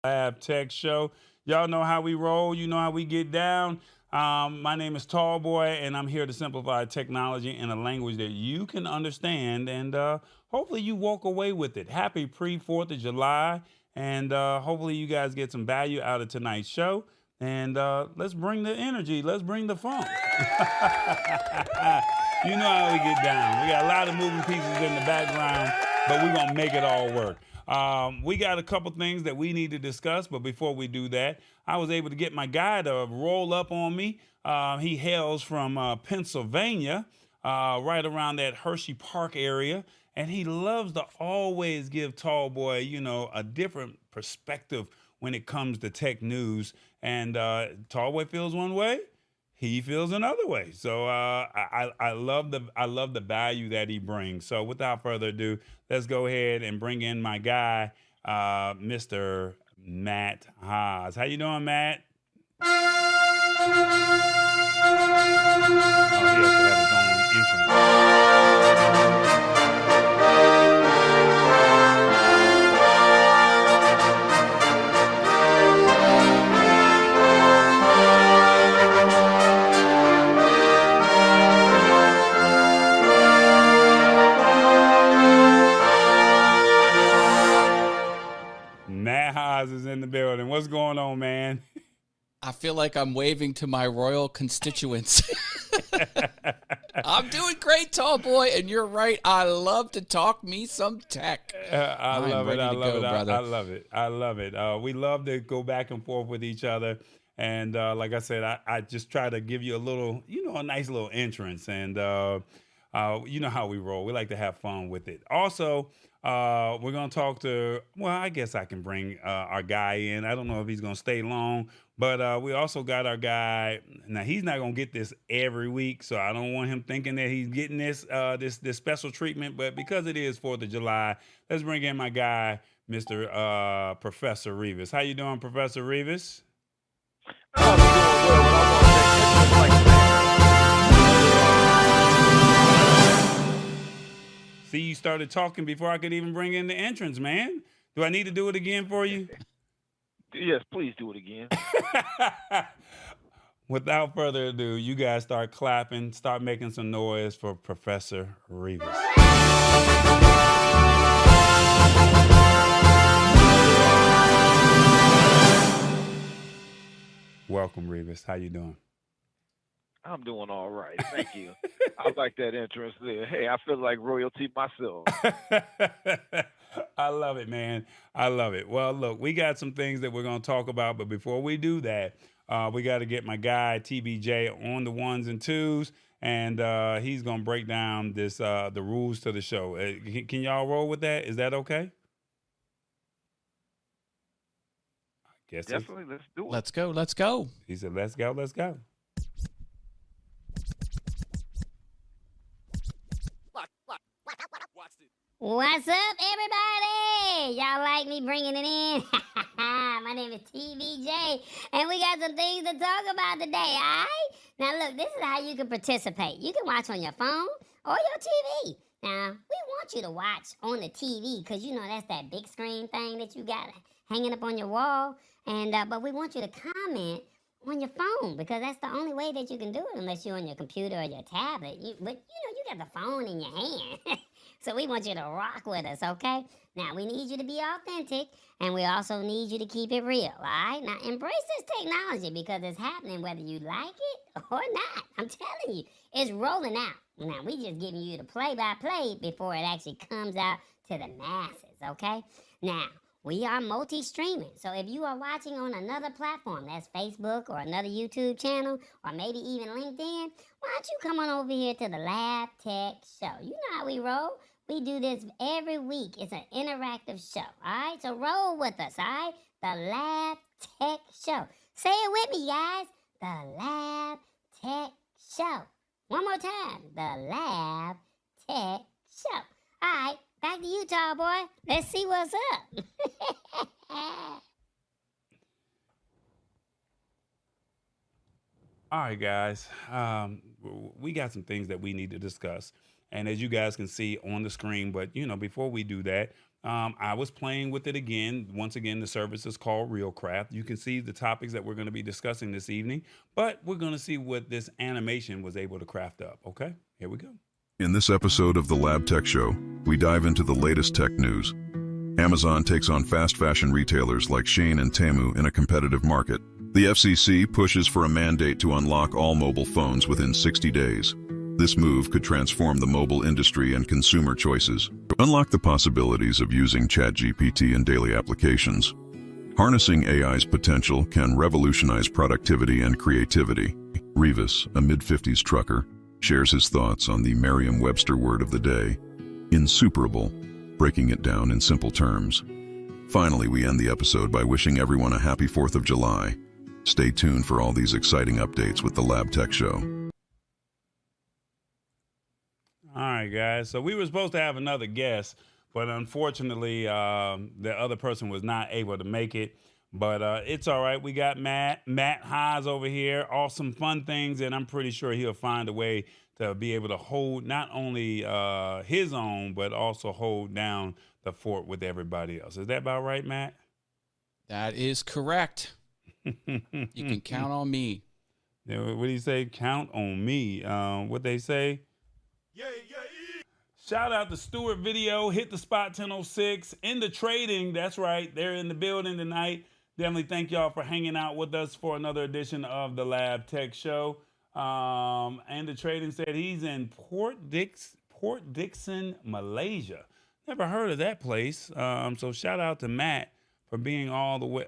Lab Tech Show. Y'all know how we roll. You know how we get down. My name is Tall Boy, and I'm here to simplify technology in a language that you can understand, and hopefully you walk away with it. Happy pre-4th of July, and hopefully you guys get some value out of tonight's show. And let's bring the energy. Let's bring the funk. You know how we get down. We got a lot of moving pieces in the background, but we're going to make it all work. We got a couple things that we need to discuss, but before we do that, I was able to get my guy to roll up on me. He hails from Pennsylvania, right around that Hershey Park area, and he loves to always give Tall Boy, you know, a different perspective when it comes to tech news. And Tall Boy feels one way, he feels another way. So I love the value that he brings. So without further ado, let's go ahead and bring in my guy, Mr. Matt Haas. How you doing, Matt? Oh, he has to have his own entrance. Matt Haas is in the building. What's going on, man? I feel like I'm waving to my royal constituents. I'm doing great, Tall Boy, and you're right. I love to talk me some tech. I love it. I love it. We love to go back and forth with each other. And like I said, I just try to give you a little, you know, a nice little entrance. And you know how we roll. We like to have fun with it. Also, we're going to talk to, well, I guess I can bring our guy in. I don't know if he's going to stay long, but we also got our guy. Now, he's not going to get this every week, so I don't want him thinking that he's getting this special treatment. But because it is 4th of July, let's bring in my guy, Mr. Professor Revis. How you doing, Professor Revis? I'm doing well, but I want that like that. See, you started talking before I could even bring in the entrance, man. Do I need to do it again for you? Yes, please do it again. Without further ado, you guys start clapping, start making some noise for Professor Revis. Welcome, Revis. How you doing? I'm doing all right. Thank you. I like that entrance there. Hey, I feel like royalty myself. I love it, man. I love it. Well, look, we got some things that we're going to talk about, but before we do that, we got to get my guy TBJ on the ones and twos, and he's going to break down this the rules to the show. Can y'all roll with that? Is that okay? I guess Definitely, let's do it. Let's go. Let's go. He said, "Let's go. Let's go." What's up, everybody? Y'all like me bringing it in? My name is TBJ, and we got some things to talk about today, all right? Now, look, this is how you can participate. You can watch on your phone or your TV. Now, we want you to watch on the TV because, you know, that's that big screen thing that you got hanging up on your wall. And but we want you to comment on your phone because that's the only way that you can do it unless you're on your computer or your tablet. But, you know, you got the phone in your hand. So we want you to rock with us, okay? Now, we need you to be authentic, and we also need you to keep it real, all right? Now, embrace this technology because it's happening whether you like it or not. I'm telling you, it's rolling out. Now, we just giving you the play-by-play before it actually comes out to the masses, okay? Now, we are multi-streaming, so if you are watching on another platform, that's Facebook or another YouTube channel, or maybe even LinkedIn, why don't you come on over here to the Lab Tech Show? You know how we roll. We do this every week. It's an interactive show, all right? So roll with us, all right? The Lab Tech Show. Say it with me, guys. The Lab Tech Show. One more time. The Lab Tech Show. All right, back to you, tall boy. Let's see what's up. All right, guys. We got some things that we need to discuss. And as you guys can see on the screen, but, you know, before we do that, I was playing with it again. Once again, the service is called RealCraft. You can see the topics that we're going to be discussing this evening, but we're going to see what this animation was able to craft up. Okay, here we go. In this episode of the Lab Tech Show, we dive into the latest tech news. Amazon takes on fast fashion retailers like Shein and Temu in a competitive market. The FCC pushes for a mandate to unlock all mobile phones within 60 days. This move could transform the mobile industry and consumer choices. Unlock the possibilities of using Chat GPT in daily applications. Harnessing AI's potential can revolutionize productivity and creativity. Revis, a mid-50s trucker, shares his thoughts on the Merriam-Webster word of the day, Insuperable, breaking it down in simple terms. Finally, we end the episode by wishing everyone a happy 4th of July. Stay tuned for all these exciting updates with the Lab Tech Show. All right, guys. So we were supposed to have another guest, but unfortunately, the other person was not able to make it. But it's all right. We got Matt Haas over here. Awesome, fun things, and I'm pretty sure he'll find a way to be able to hold not only his own, but also hold down the fort with everybody else. Is that about right, Matt? That is correct. You can count on me. What do you say? Count on me. What they say? Yeah. Shout out to Stewart Video, Hit the Spot 1006, In the Trading. That's right. They're in the building tonight. Definitely thank y'all for hanging out with us for another edition of the Lab Tech Show. And the Trading said he's in Port Dickson, Malaysia. Never heard of that place. So shout out to Matt for being all the way.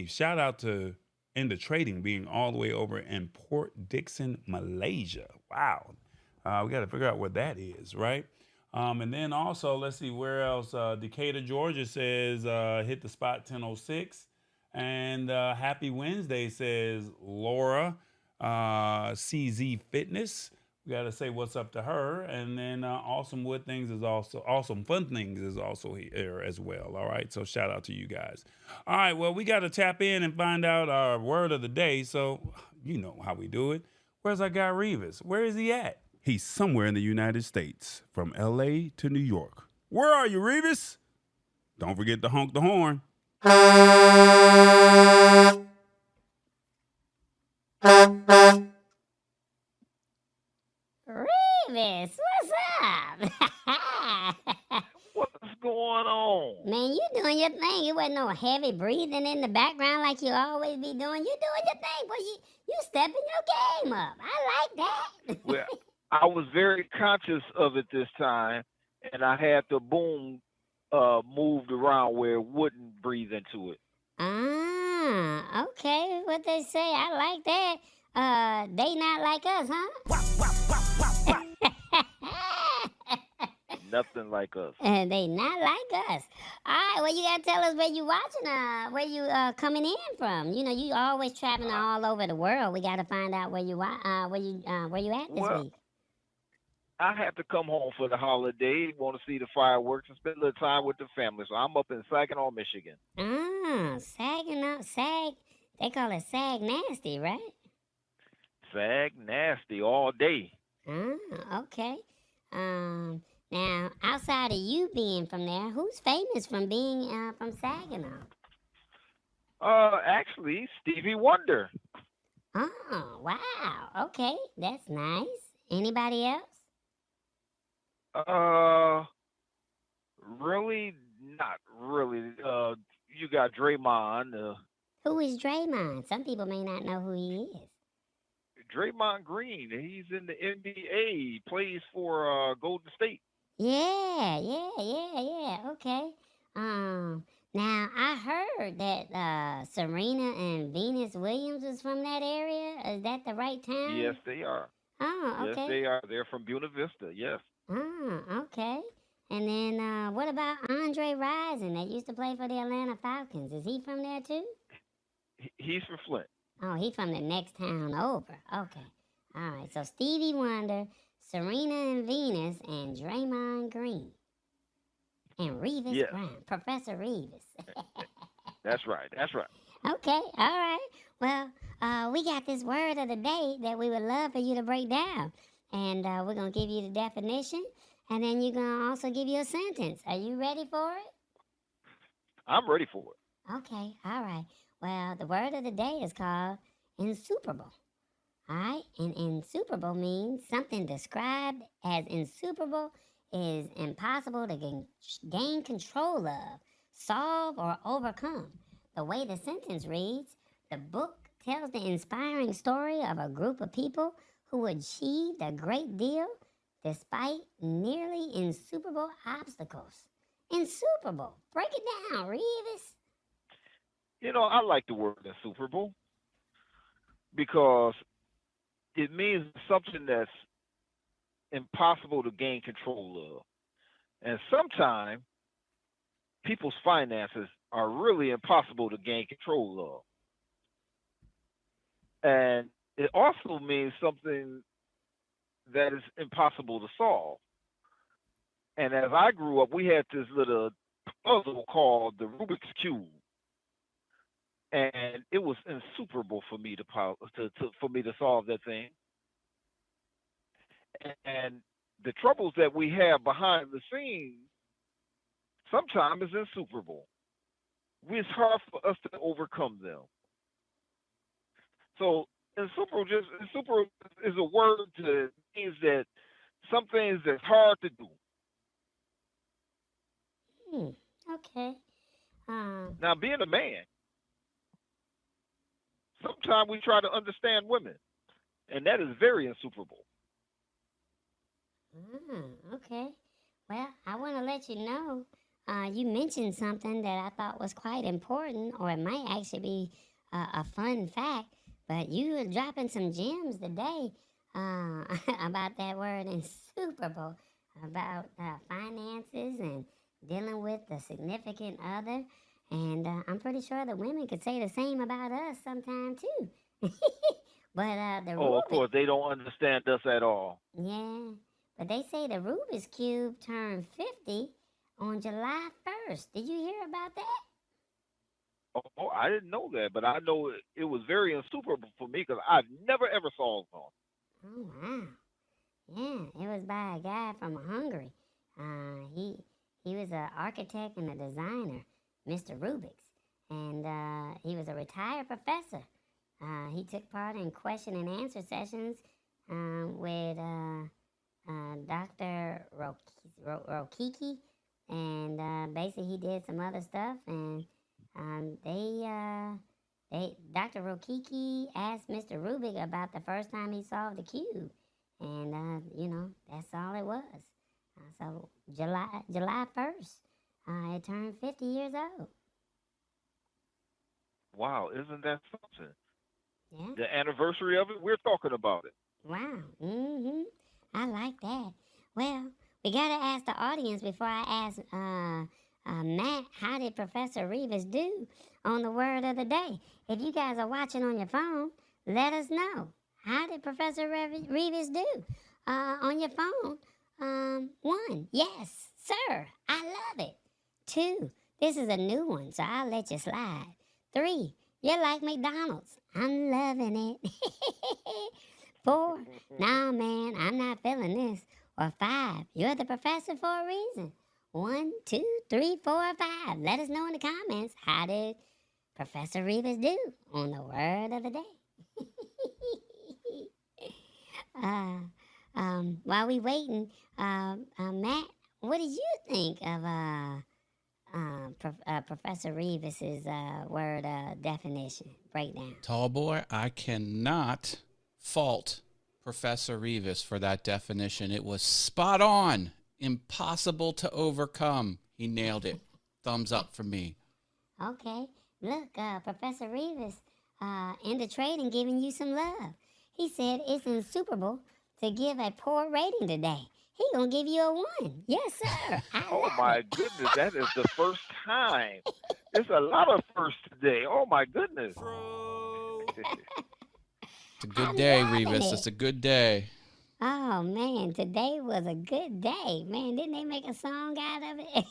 Shout out to In the Trading being all the way over in Port Dickson, Malaysia. Wow. We got to figure out what that is, right? And then also, let's see where else. Decatur, Georgia says hit the spot 1006. And happy Wednesday says Laura CZ Fitness. We got to say what's up to her. And then Awesome Fun Things is also here as well. All right. So shout out to you guys. All right. Well, we got to tap in and find out our word of the day. So you know how we do it. Where's our guy Revis? Where is he at? He's somewhere in the United States, from L.A. to New York. Where are you, Revis? Don't forget to honk the horn. Revis, what's up? What's going on? Man, you doing your thing. It wasn't no heavy breathing in the background like you always be doing. You doing your thing, boy. You stepping your game up. I like that. Well, I was very conscious of it this time, and I had the boom moved around where it wouldn't breathe into it. Ah, okay. What they say, I like that. They not like us, huh? Nothing like us. They not like us. All right, well, you gotta tell us where you watching, where you coming in from. You know, you always traveling all over the world. We gotta find out where you at this week. I had to come home for the holiday, want to see the fireworks and spend a little time with the family. So I'm up in Saginaw, Michigan. Ah, Sag. They call it Sag Nasty, right? Sag Nasty all day. Ah, okay. Now, outside of you being from there, who's famous from being from Saginaw? Actually, Stevie Wonder. Oh, wow. Okay, that's nice. Anybody else? Really, not really. You got Draymond. Who is Draymond? Some people may not know who he is. Draymond Green. He's in the NBA. Plays for Golden State. Yeah. Okay. Now I heard that Serena and Venus Williams is from that area. Is that the right town? Yes, they are. Oh, okay. Yes, they are. They're from Buena Vista. Yes. Oh, okay. And then what about Andre Rison that used to play for the Atlanta Falcons? Is he from there too? He's from Flint. Oh, he's from the next town over. Okay. All right. So Stevie Wonder, Serena and Venus, and Draymond Green. And Revis Brown. Professor Revis. That's right. Okay. All right. Well, we got this word of the day that we would love for you to break down. And we're going to give you the definition. And then you're going to also give you a sentence. Are you ready for it? I'm ready for it. Okay, all right. Well, the word of the day is called insuperable. All right, and insuperable means something described as insuperable is impossible to gain control of, solve, or overcome. The way the sentence reads, the book tells the inspiring story of a group of people who achieved a great deal despite nearly insuperable obstacles. Insuperable. Break it down, Revis. I like the word insuperable because it means something that's impossible to gain control of. And sometimes people's finances are really impossible to gain control of. And it also means something that is impossible to solve. And as I grew up, we had this little puzzle called the Rubik's Cube. And it was insuperable for me to solve that thing. And the troubles that we have behind the scenes sometimes is insuperable. It's hard for us to overcome them. So insuperable is a word that means that some things that's hard to do. Okay. Now, being a man, sometimes we try to understand women, and that is very insuperable. Okay. Well, I want to let you know, you mentioned something that I thought was quite important, or it might actually be a fun fact, but you were dropping some gems today about that word insuperable, about finances and dealing with the significant other. And I'm pretty sure the women could say the same about us sometime too. But the Oh, of Rubik, course, they don't understand us at all. yeah, but they say the Rubik's Cube turned 50 on July 1st. Did you hear about that? Oh, I didn't know that, but I know it was very insuperable for me because I've never ever solved one. Oh, wow. Yeah, it was by a guy from Hungary. He was an architect and a designer, Mr. Rubik's, and he was a retired professor. He took part in question and answer sessions with Dr. Rokiki, and basically he did some other stuff. And Dr. Rokiki asked Mr. Rubik about the first time he solved the cube, and that's all it was. So July 1st, it turned 50 years old. Wow, isn't that something? Yeah. The anniversary of it, we're talking about it. Wow. I like that. Well, we gotta ask the audience before I ask Matt, how did Professor Revis do on the word of the day? If you guys are watching on your phone, let us know. How did Professor Revis do on your phone? 1, yes, sir, I love it. 2, this is a new one, so I'll let you slide. 3, you're like McDonald's. I'm loving it. 4, nah, man, I'm not feeling this. Or 5, you're the professor for a reason. 1, 2, 3, 4, 5. Let us know in the comments, how did Professor Revis do on the word of the day? While we waiting, Matt, what did you think of Professor Revis's word definition breakdown? Tall boy, I cannot fault Professor Revis for that definition. It was spot on. Impossible to overcome. He nailed it. Thumbs up for me. Okay. Look, Professor Revis in the trading giving you some love. He said it's insuperable to give a poor rating today. He gonna give you a 1. Yes, sir. Oh my goodness, that is the first time. There's a lot of firsts today. Oh my goodness. It's a good day, Revis. It's a good day. Oh man, today was a good day. Man, didn't they make a song out of it?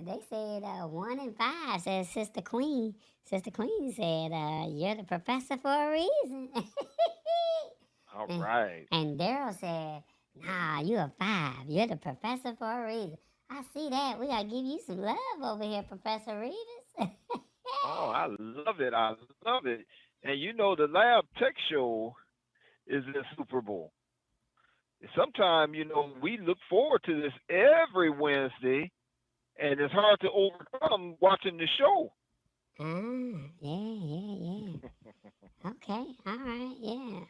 They said 1 and 5 says Sister Queen. Sister Queen said, you're the professor for a reason. All right. And Daryl said, Nah, you a 5. You're the professor for a reason. I see that. We gotta give you some love over here, Professor Revis. Oh, I love it. I love it. And you know, the Lab Tech Show is Insuperable. Sometimes, you know, we look forward to this every Wednesday, and it's hard to overcome watching the show. Yeah. Okay, all right, yeah.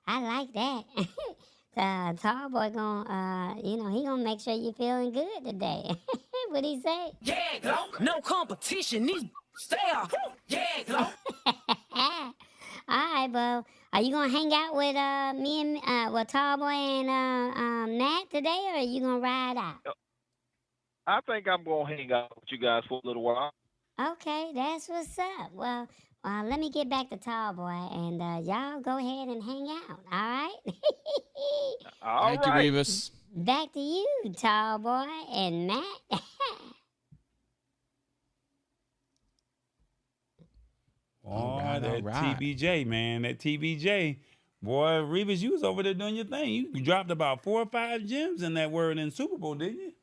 I like that. Tall boy he gonna make sure you feeling good today. What he say? Yeah, glow. No competition. These stay off. Yeah, glow. All right, but are you gonna hang out with me and Tall boy and Matt today, or are you gonna ride out? I think I'm going to hang out with you guys for a little while. Okay, that's what's up. Well, let me get back to Tall Boy, and y'all go ahead and hang out. All right. All Thank you, right. Revis. Back to you, Tall Boy and Matt. All That right. TBJ, man. That TBJ. Boy, Revis, you was over there doing your thing. You dropped about 4 or 5 gems in that word Insuperable, didn't you?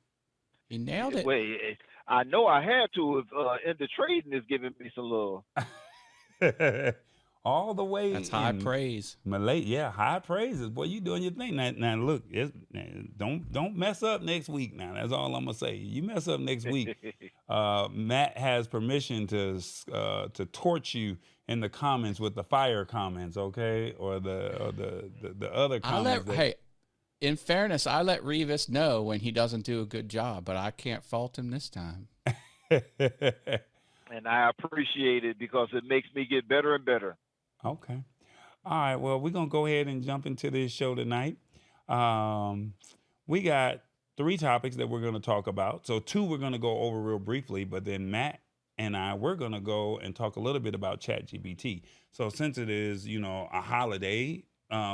He nailed it. Wait, I know I had to if In the Trading is giving me some love. All the way. That's high in praise. Malay, yeah, high praises. Boy, you doing your thing. Now look, don't mess up next week. Now that's all I'm gonna say. You mess up next week, Matt has permission to torch you in the comments with the fire comments, okay, or the other comments. In fairness, I let Revis know when he doesn't do a good job, but I can't fault him this time. And I appreciate it because it makes me get better and better. Okay. All right. Well, we're going to go ahead and jump into this show tonight. We got 3 topics that we're going to talk about. So 2 we're going to go over real briefly, but then Matt and we're going to go and talk a little bit about Chat GPT. So since it is, a holiday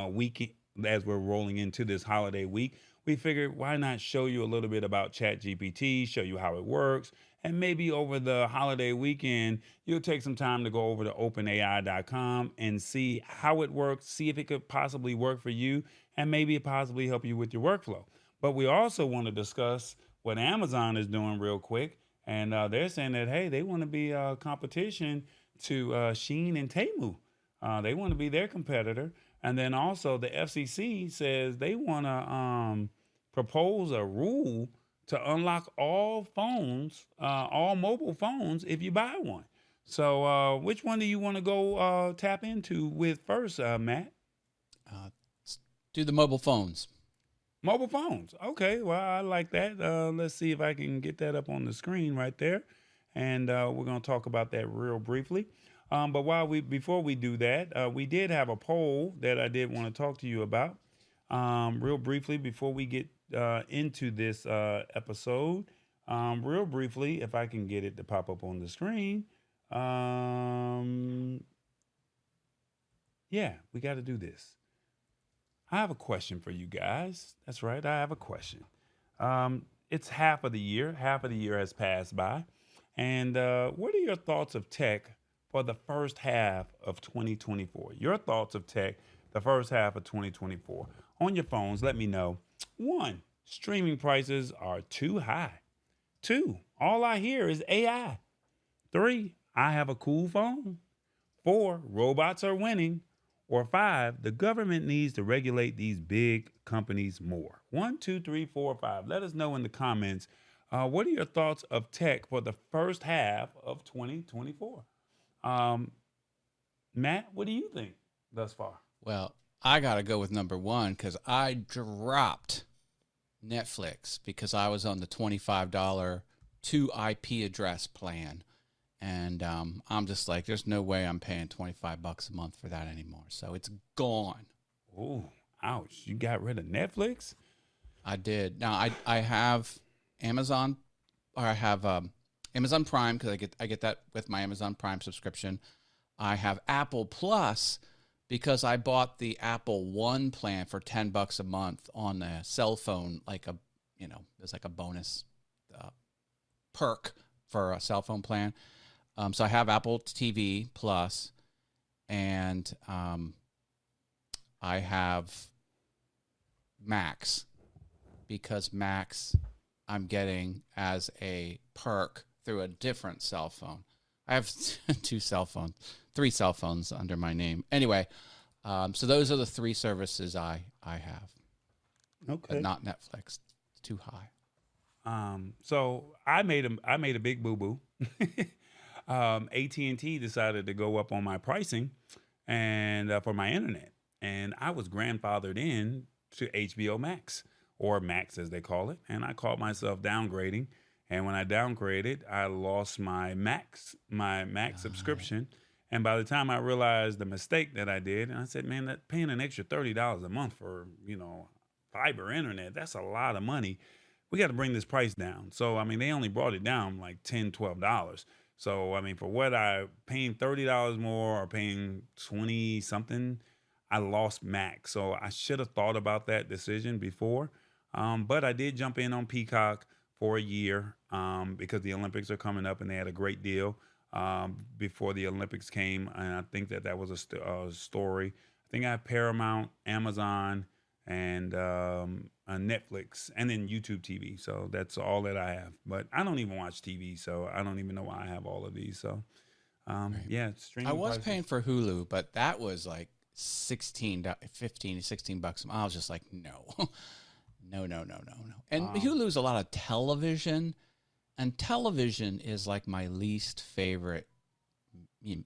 week, as we're rolling into this holiday week, we figured why not show you a little bit about Chat GPT, show you how it works. And maybe over the holiday weekend, you'll take some time to go over to openai.com and see how it works, see if it could possibly work for you, and maybe it possibly help you with your workflow. But we also want to discuss what Amazon is doing real quick. And they're saying that, hey, they want to be a competition to Shein and Temu. They want to be their competitor. And then also the FCC says they want to propose a rule to unlock all phones, all mobile phones, if you buy one. So which one do you want to go tap into with first, Matt? Do the mobile phones. Mobile phones. Okay, well, I like that. Let's see if I can get that up on the screen right there. And we're going to talk about that real briefly. But before we do that, we did have a poll that I did want to talk to you about real briefly before we get into this episode. Real briefly, if I can get it to pop up on the screen. Yeah, we got to do this. I have a question for you guys. That's right, I have a question. It's half of the year. Half of the year has passed by. And what are your thoughts of tech for the first half of 2024? Your thoughts of tech, the first half of 2024. On your phones, let me know. 1, streaming prices are too high. 2, all I hear is AI. 3, I have a cool phone. 4, robots are winning. Or 5, the government needs to regulate these big companies more. 1, 2, 3, 4, 5. Let us know in the comments. What are your thoughts of tech for the first half of 2024? Matt, what do you think thus far? Well, I got to go with number 1 because I dropped Netflix because I was on the $25 2 IP address plan. And I'm just like, there's no way I'm paying $25 a month for that anymore. So it's gone. Oh, ouch. You got rid of Netflix? I did. Now, I have Amazon, or I have Amazon Prime because I get that with my Amazon Prime subscription. I have Apple Plus because I bought the Apple One plan for $10 a month on the cell phone, there's like a bonus perk for a cell phone plan. So I have Apple TV Plus, and I have Max, because Max I'm getting as a perk through a different cell phone. I have 3 cell phones under my name. Anyway, so those are the 3 services I have. Okay. But not Netflix. It's too high. So I made a big boo boo. AT&T decided to go up on my pricing and for my internet, and I was grandfathered in to HBO Max, or Max as they call it, and I caught myself downgrading. And when I downgraded, I lost my Max subscription. And by the time I realized the mistake that I did, and I said, man, that paying an extra $30 a month for, fiber internet, that's a lot of money. We got to bring this price down. So, I mean, they only brought it down like $10, $12. So, I mean, for what I paying $30 more or paying 20 something, I lost Max. So I should have thought about that decision before. But I did jump in on Peacock for a year because the Olympics are coming up and they had a great deal before the Olympics came. And I think that was a story. I think I have Paramount, Amazon, and Netflix, and then YouTube TV. So that's all that I have. But I don't even watch TV, so I don't even know why I have all of these. So, yeah, streaming. I was prices. paying for Hulu, but that was like $15 to $16. I was just like, no. No. And Hulu's a lot of television, and television is like my least favorite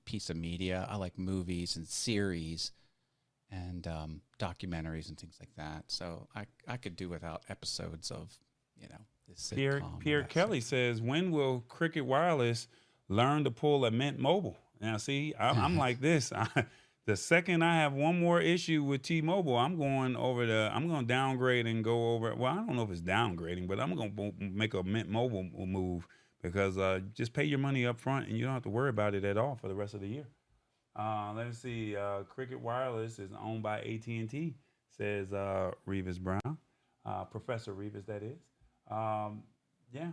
piece of media. I like movies and series and documentaries and things like that. So I could do without episodes of, this sitcom. Pierre Kelly says, when will Cricket Wireless learn to pull a Mint Mobile? Now, see, I'm like this. The second I have one more issue with T-Mobile, I'm going to downgrade and go over. Well, I don't know if it's downgrading, but I'm going to make a Mint Mobile move because just pay your money up front and you don't have to worry about it at all for the rest of the year. Let's see. Cricket Wireless is owned by AT&T, says Revis Brown. Professor Revis, that is. Yeah.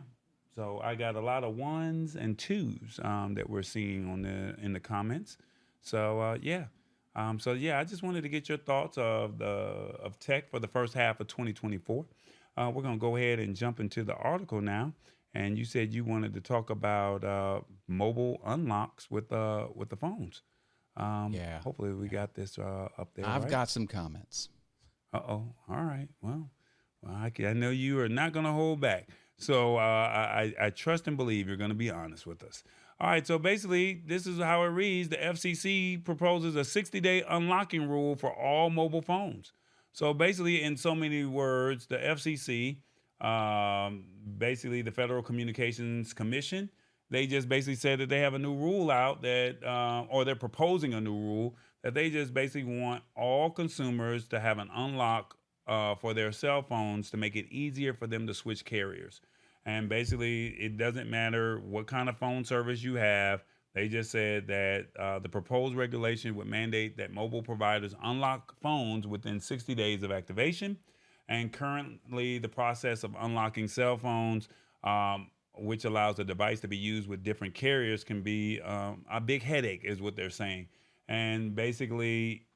So I got a lot of 1s and 2s that we're seeing in the comments. So yeah. I just wanted to get your thoughts of tech for the first half of 2024. We're gonna go ahead and jump into the article now. And you said you wanted to talk about mobile unlocks with the phones. Yeah. Hopefully we got this up there. I've right? got some comments. All right. Well, I know you are not going to hold back. So I trust and believe you're going to be honest with us. All right. So basically, this is how it reads. The FCC proposes a 60-day unlocking rule for all mobile phones. So basically, in so many words, the FCC, basically the Federal Communications Commission, they just basically said that they have a new rule out that, or they're proposing a new rule that they just basically want all consumers to have an unlock for their cell phones to make it easier for them to switch carriers. And basically, it doesn't matter what kind of phone service you have. They just said that the proposed regulation would mandate that mobile providers unlock phones within 60 days of activation. And currently, the process of unlocking cell phones, which allows the device to be used with different carriers, can be a big headache, is what they're saying. And basically,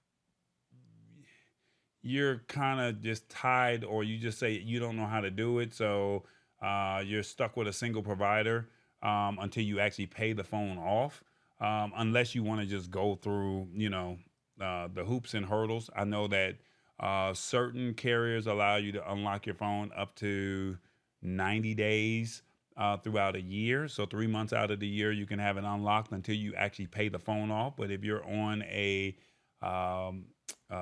you're kind of just tied, or you just say you don't know how to do it. So you're stuck with a single provider until you actually pay the phone off, unless you want to just go through, the hoops and hurdles. I know that certain carriers allow you to unlock your phone up to 90 days throughout a year. So 3 months out of the year, you can have it unlocked until you actually pay the phone off. But if you're on a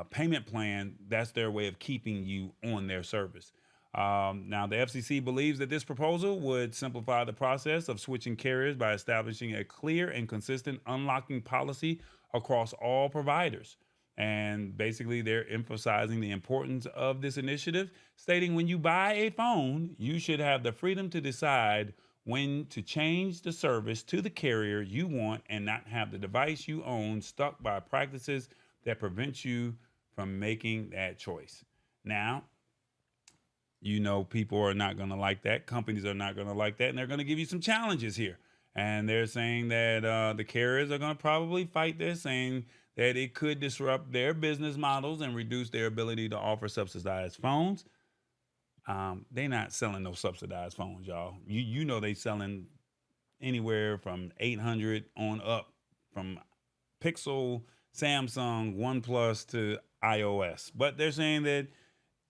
payment plan, that's their way of keeping you on their service. Now, the FCC believes that this proposal would simplify the process of switching carriers by establishing a clear and consistent unlocking policy across all providers. And basically, they're emphasizing the importance of this initiative, stating when you buy a phone, you should have the freedom to decide when to change the service to the carrier you want and not have the device you own stuck by practices that prevent you from making that choice. Now, people are not going to like that. Companies are not going to like that. And they're going to give you some challenges here. And they're saying that the carriers are going to probably fight this, saying that it could disrupt their business models and reduce their ability to offer subsidized phones. They're not selling no subsidized phones, y'all. You know they selling anywhere from 800 on up, from Pixel, Samsung, OnePlus to iOS. But they're saying that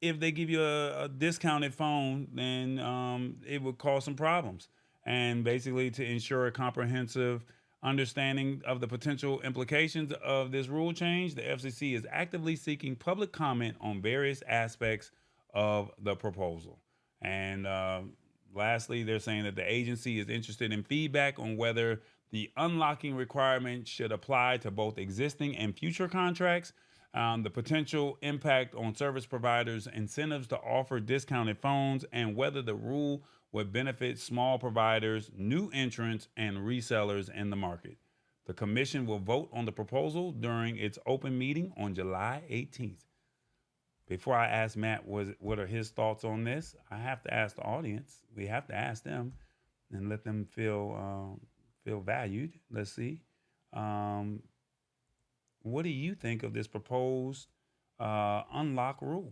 if they give you a discounted phone, then it would cause some problems. And basically, to ensure a comprehensive understanding of the potential implications of this rule change, the FCC is actively seeking public comment on various aspects of the proposal. And lastly, they're saying that the agency is interested in feedback on whether the unlocking requirement should apply to both existing and future contracts, the potential impact on service providers' incentives to offer discounted phones, and whether the rule would benefit small providers, new entrants, and resellers in the market. The commission will vote on the proposal during its open meeting on July 18th. Before I ask Matt what are his thoughts on this, I have to ask the audience. We have to ask them and let them feel valued. Let's see. What do you think of this proposed unlock rule?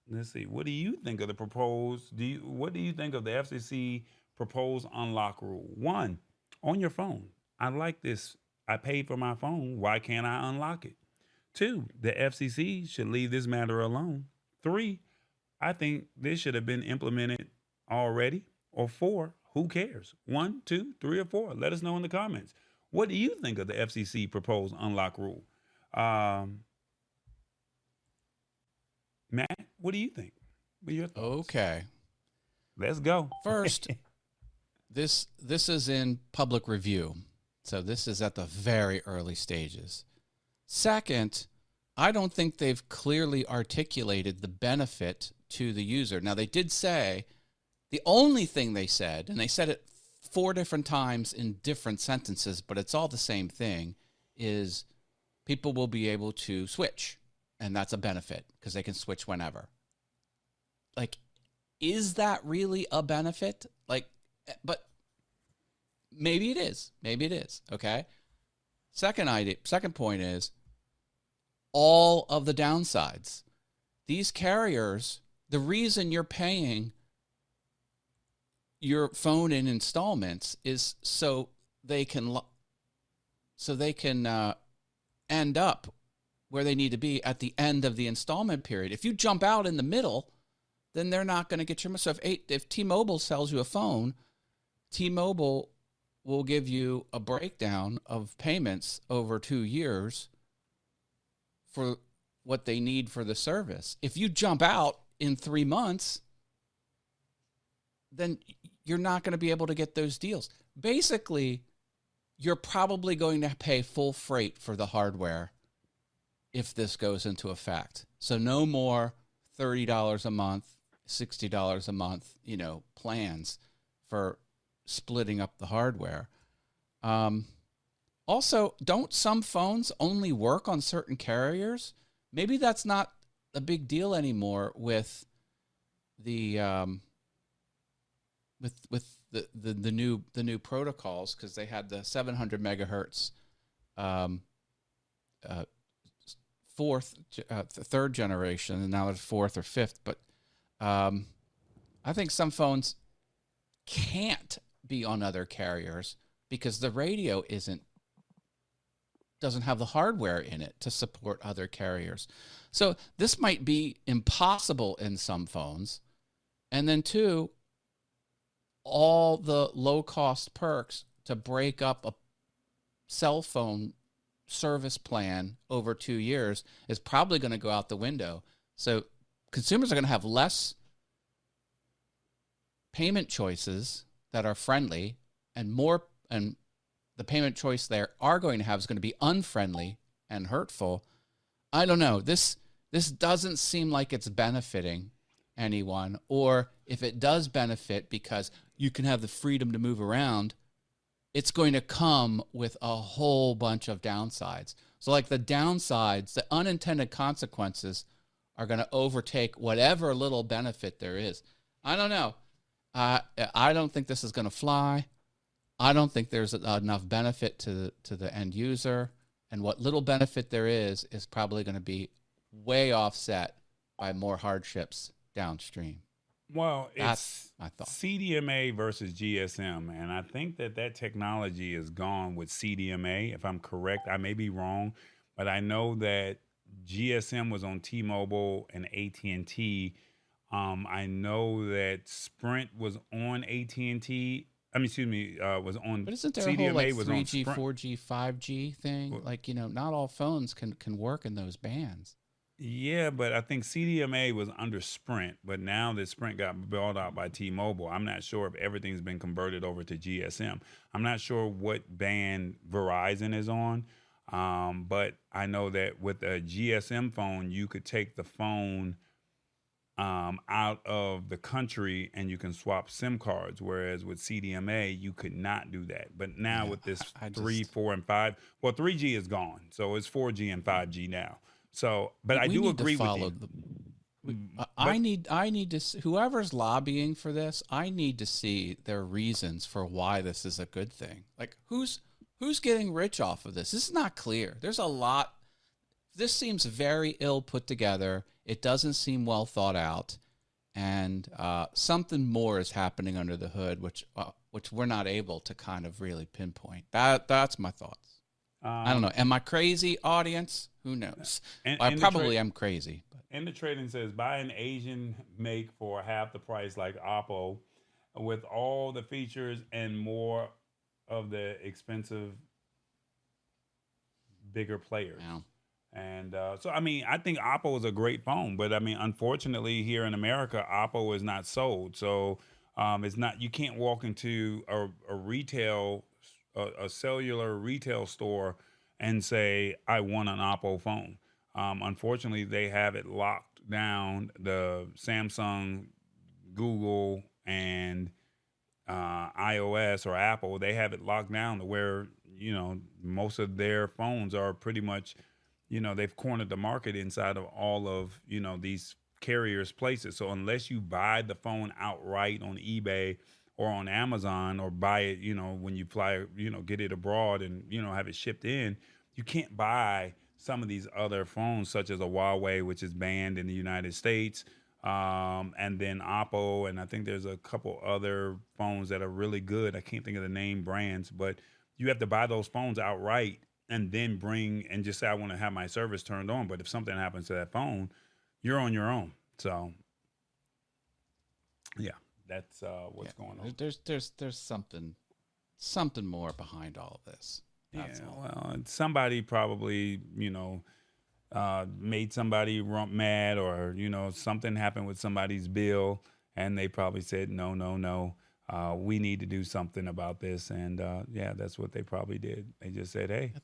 Let's see. What do you think of the proposed? What do you think of the FCC proposed unlock rule? 1, on your phone. I like this. I paid for my phone. Why can't I unlock it? 2, the FCC should leave this matter alone. 3, I think this should have been implemented already. Or 4, who cares? 1, 2, 3, or 4. Let us know in the comments. What do you think of the FCC proposed unlock rule? Matt, what do you think? What are your thoughts? Okay. Let's go. First, this is in public review. So this is at the very early stages. Second, I don't think they've clearly articulated the benefit to the user. Now, they did say, the only thing they said, and they said it 4 different times in different sentences, but it's all the same thing, is people will be able to switch. And that's a benefit because they can switch whenever. Like, is that really a benefit? Like, but maybe it is. Maybe it is. Okay. Second point is all of the downsides. These carriers, the reason you're paying your phone in installments is so they can end up where they need to be at the end of the installment period. If you jump out in the middle, then they're not going to get your money. So if T-Mobile sells you a phone, T-Mobile will give you a breakdown of payments over 2 years for what they need for the service. If you jump out in 3 months, then you're not going to be able to get those deals. Basically, you're probably going to pay full freight for the hardware if this goes into effect. So no more $30 a month, $60 a month, plans for splitting up the hardware. Also, don't some phones only work on certain carriers? Maybe that's not a big deal anymore with the the new protocols, because they had the 700 megahertz third generation, and now it's 4th or 5th. But I think some phones can't be on other carriers because the radio doesn't have the hardware in it to support other carriers. So this might be impossible in some phones. And then 2, all the low-cost perks to break up a cell phone service plan over 2 years is probably going to go out the window. So consumers are going to have less payment choices that are friendly, and the payment choice they are going to have is going to be unfriendly and hurtful. I don't know. This doesn't seem like it's benefiting anyone, or if it does benefit because you can have the freedom to move around, it's going to come with a whole bunch of downsides. So like the downsides, the unintended consequences are going to overtake whatever little benefit there is. I don't know. I don't think this is going to fly. I don't think there's enough benefit to the end user, and what little benefit there is probably going to be way offset by more hardships downstream. Well, That's it's my thought. CDMA versus GSM, and I think that technology is gone with CDMA. If I'm correct, I may be wrong, but I know that GSM was on T-Mobile and AT&T. I know that Sprint was on AT&T. I mean, excuse me, was on But isn't there a CDMA whole like was on 3G, Sprint. 4G, 5G thing? Well, Like, not all phones can work in those bands. Yeah, but I think CDMA was under Sprint, but now that Sprint got bought out by T-Mobile, I'm not sure if everything's been converted over to GSM. I'm not sure what band Verizon is on, but I know that with a GSM phone, you could take the phone out of the country and you can swap SIM cards, whereas with CDMA, you could not do that. But now Yeah, with this I 3, just 4, and 5, well, 3G is gone, so it's 4G and 5G now. So, but I we do need agree to with follow you. I need to whoever's lobbying for this, I need to see their reasons for why this is a good thing. Like who's getting rich off of this? This is not clear. There's a lot. This seems very ill put together. It doesn't seem well thought out, and something more is happening under the hood, which we're not able to kind of really pinpoint. That's my thoughts. I don't know. Am I crazy, audience? Who knows? I probably am crazy. But. And the trading says buy an Asian make for half the price, like Oppo, with all the features and more of the expensive, bigger players. Wow. And so, I mean, I think Oppo is a great phone, but I mean, unfortunately, here in America, Oppo is not sold. So it's not. You can't walk into a cellular retail store and say, I want an Oppo phone. Unfortunately, they have it locked down. The Samsung, Google, and iOS or Apple, they have it locked down to where, most of their phones are pretty much, they've cornered the market inside of all of, these carriers' places. So unless you buy the phone outright on eBay or on Amazon, or buy it, when you fly, get it abroad and, have it shipped in, you can't buy some of these other phones, such as a Huawei, which is banned in the United States, and then Oppo, and I think there's a couple other phones that are really good. I can't think of the name brands, but you have to buy those phones outright and then bring and just say, I want to have my service turned on. But if something happens to that phone, you're on your own. So, yeah. That's what's going on. There's something more behind all of this. That's all. Well, somebody probably made somebody mad, or something happened with somebody's bill, and they probably said no. We need to do something about this, and that's what they probably did. They just said, hey,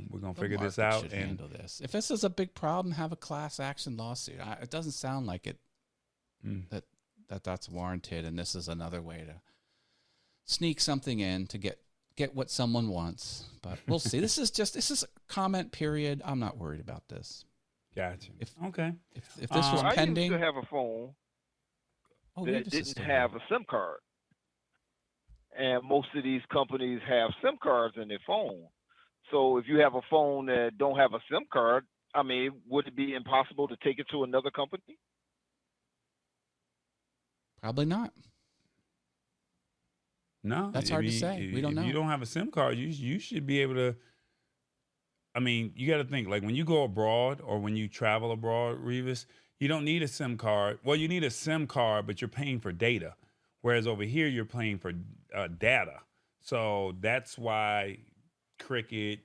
we're gonna figure this out and and handle this. If this is a big problem, have a class action lawsuit. It doesn't sound like it. That's warranted, and this is another way to sneak something in to get what someone wants. But we'll see. This is a comment period. I'm not worried about this. Gotcha. If this was I pending, used to have a phone that didn't have a SIM card, and most of these companies have SIM cards in their phone. So if you have a phone that don't have a SIM card, I mean, would it be impossible to take it to another company? probably not. No, That's hard to say. We don't know. If you don't have a SIM card, you should be able to. I mean, you got to think, like when you go abroad or when you travel abroad, Revis, you don't need a SIM card. Well, you need a SIM card, but you're paying for data, whereas over here you're paying for data. So that's why Cricket,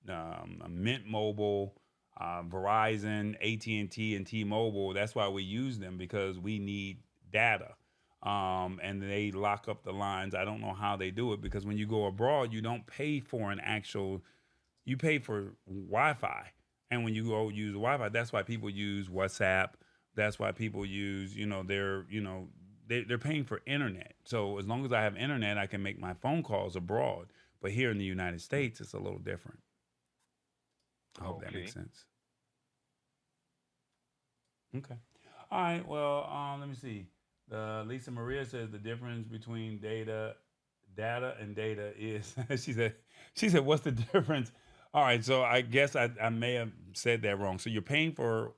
Mint Mobile, Verizon, AT&T, and T-Mobile, that's why we use them, because we need data. And they lock up the lines. I don't know how they do it, because when you go abroad, you don't pay for you pay for Wi-Fi. And when you go use Wi-Fi, that's why people use WhatsApp. That's why people use, they're paying for internet. So as long as I have internet, I can make my phone calls abroad. But here in the United States, it's a little different. I hope that makes sense. Okay. All right. Well, let me see. Lisa Maria says the difference between Data and data is she said what's the difference? All right, so I guess I may have said that wrong. So you're paying for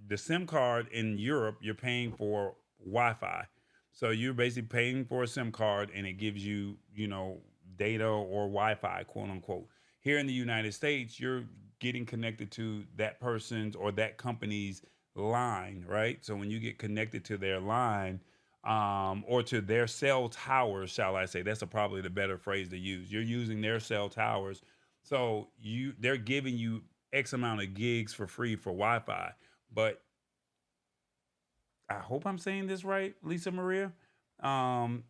the SIM card in Europe, you're paying for Wi-Fi. So you're basically paying for a SIM card and it gives you, data or Wi-Fi, quote unquote. Here in the United States, you're getting connected to that person's or that company's line, right? So when you get connected to their line, or to their cell towers, shall I say? That's probably the better phrase to use. You're using their cell towers, so they're giving you X amount of gigs for free for Wi-Fi. But I hope I'm saying this right, Lisa Maria. Um,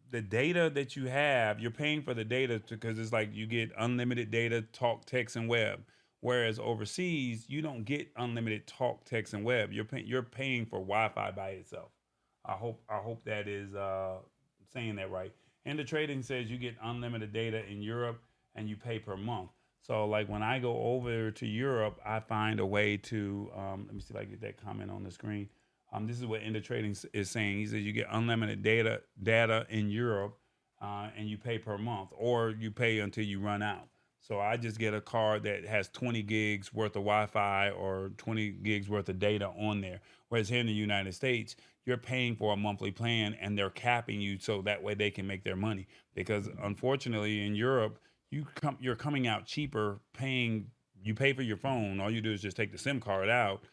the data that you have, you're paying for the data because it's like you get unlimited data, talk, text, and web. Whereas overseas, you don't get unlimited talk, text, and web. You're paying for Wi-Fi by itself. I hope that is saying that right. And the trading says you get unlimited data in Europe and you pay per month. So like when I go over to Europe, I find a way to let me see if I get that comment on the screen. This is what Inter Trading is saying. He says you get unlimited data in Europe, and you pay per month, or you pay until you run out. So I just get a card that has 20 gigs worth of Wi-Fi or 20 gigs worth of data on there. Whereas here in the United States, you're paying for a monthly plan and they're capping you so that way they can make their money. Because unfortunately in Europe, you're coming out cheaper paying. You pay for your phone. All you do is just take the SIM card out,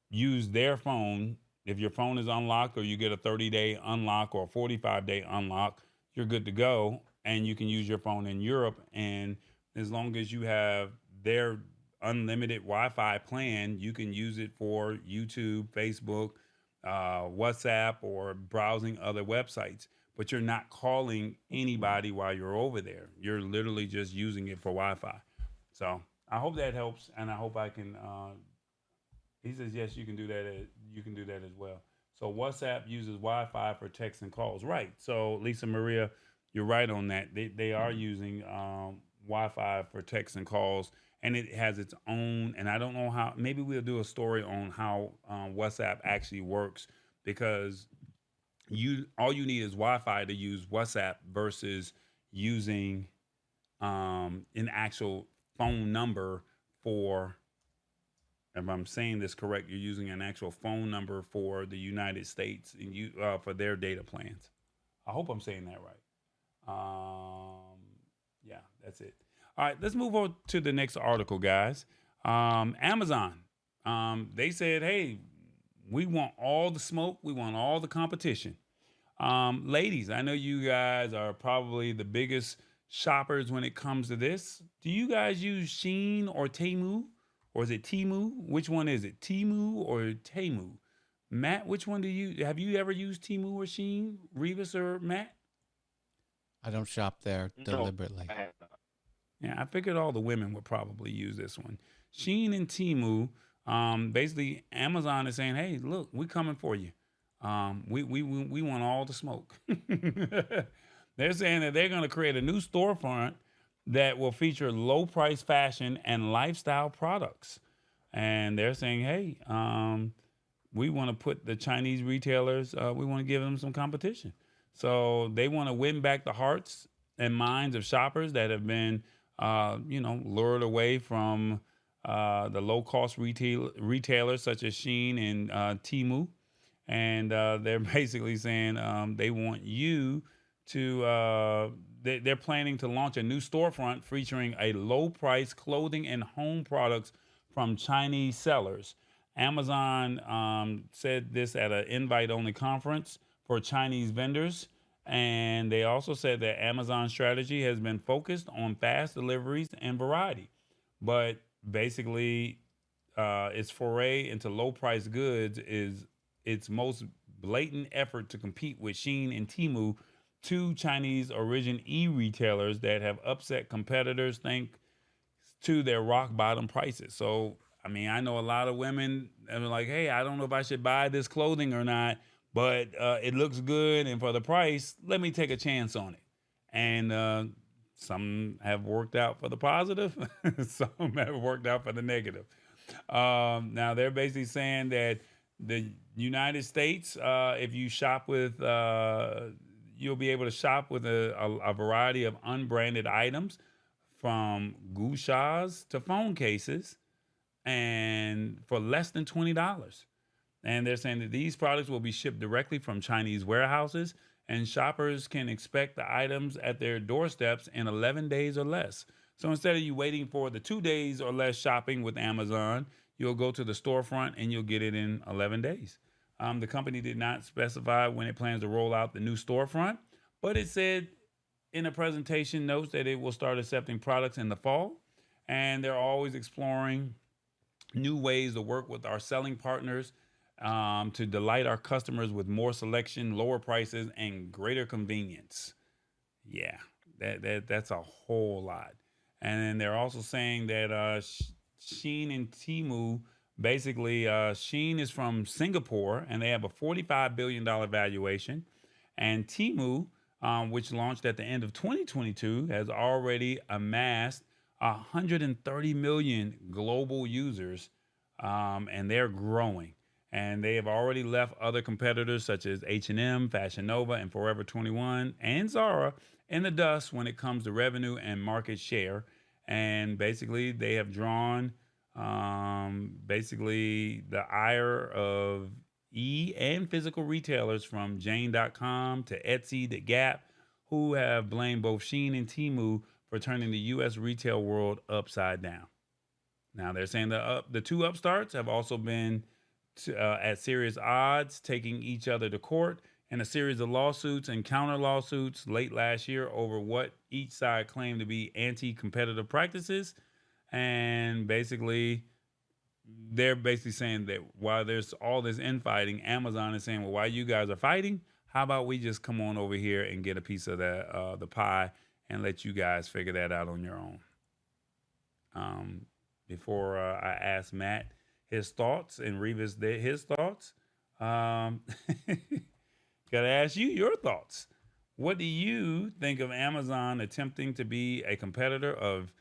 use their phone. If your phone is unlocked or you get a 30-day unlock or a 45-day unlock, you're good to go. And you can use your phone in Europe. And as long as you have their unlimited Wi-Fi plan, you can use it for YouTube, Facebook, WhatsApp, or browsing other websites. But you're not calling anybody while you're over there. You're literally just using it for Wi-Fi. So I hope that helps. And I hope I can, he says, yes, you can do that. You can do that as well. So WhatsApp uses Wi-Fi for texts and calls. Right. So Lisa Maria, you're right on that. They are using Wi-Fi for texts and calls, and it has its own. And I don't know how. Maybe we'll do a story on how WhatsApp actually works, because all you need is Wi-Fi to use WhatsApp versus using an actual phone number for. If I'm saying this correct, you're using an actual phone number for the United States and for their data plans. I hope I'm saying that right. Yeah, that's it. All right, let's move on to the next article, guys. Amazon. They said, hey, we want all the smoke. We want all the competition. Ladies, I know you guys are probably the biggest shoppers when it comes to this. Do you guys use Shein or Temu? Or is it Temu? Which one is it? Temu or Temu? Matt, which one have you ever used Temu or Shein? Revis or Matt? I don't shop there deliberately. No, I have not. Yeah, I figured all the women would probably use this one. Shein and Temu, basically Amazon is saying, hey, look, we're coming for you. We want all the smoke. They're saying that they're going to create a new storefront that will feature low price fashion and lifestyle products. And they're saying, hey, we want to put the Chinese retailers, we want to give them some competition. So they want to win back the hearts and minds of shoppers that have been, lured away from the low cost retailers such as Shein and Temu. And they're basically saying they want you to, they're planning to launch a new storefront featuring a low-price clothing and home products from Chinese sellers. Amazon said this at an invite-only conference for Chinese vendors. And they also said that Amazon's strategy has been focused on fast deliveries and variety. But basically, its foray into low-price goods is its most blatant effort to compete with Shein and Temu, two Chinese origin e-retailers that have upset competitors thanks to their rock bottom prices. So, I mean, I know a lot of women that are like, hey, I don't know if I should buy this clothing or not, but it looks good. And for the price, let me take a chance on it. And some have worked out for the positive. Some have worked out for the negative. Now, they're basically saying that the United States, if you shop with you'll be able to shop with a variety of unbranded items, from gouchas to phone cases, and for less than $20. And they're saying that these products will be shipped directly from Chinese warehouses, and shoppers can expect the items at their doorsteps in 11 days or less. So instead of you waiting for the 2 days or less shopping with Amazon, you'll go to the storefront and you'll get it in 11 days. The company did not specify when it plans to roll out the new storefront, but it said in a presentation notes that it will start accepting products in the fall, and they're always exploring new ways to work with our selling partners to delight our customers with more selection, lower prices, and greater convenience. Yeah, that's a whole lot. And then they're also saying that Shein and Temu, basically, Shein is from Singapore, and they have a $45 billion valuation. And Temu, which launched at the end of 2022, has already amassed 130 million global users, and they're growing. And they have already left other competitors such as H&M, Fashion Nova, and Forever 21, and Zara in the dust when it comes to revenue and market share. And basically, they have drawn basically the ire of and physical retailers, from Jane.com to Etsy to Gap, who have blamed both Shein and Temu for turning the U.S. retail world upside down. Now, they're saying the two upstarts have also been at serious odds, taking each other to court in a series of lawsuits and counter lawsuits late last year over what each side claimed to be anti-competitive practices. And basically, they're basically saying that while there's all this infighting, Amazon is saying, well, while you guys are fighting, how about we just come on over here and get a piece of that the pie and let you guys figure that out on your own. Before I ask Matt his thoughts and Revis his thoughts, got to ask you your thoughts. What do you think of Amazon attempting to be a competitor of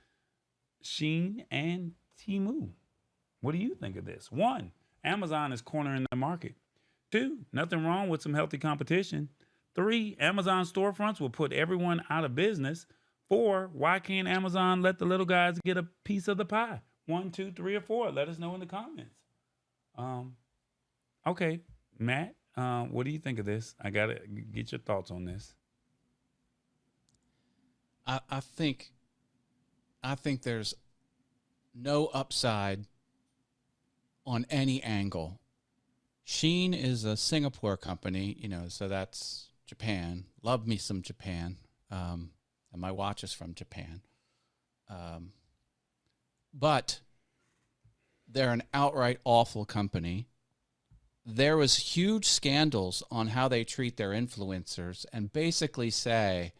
Shein and Temu? What do you think of this? 1, Amazon is cornering the market. 2, nothing wrong with some healthy competition. 3, Amazon storefronts will put everyone out of business. 4, why can't Amazon let the little guys get a piece of the pie? 1, 2, 3, or 4. Let us know in the comments. Okay, Matt, what do you think of this? I got to get your thoughts on this. I think there's no upside on any angle. Shein is a Singapore company, so that's Japan. Love me some Japan. And my watch is from Japan. But they're an outright awful company. There was huge scandals on how they treat their influencers and basically say,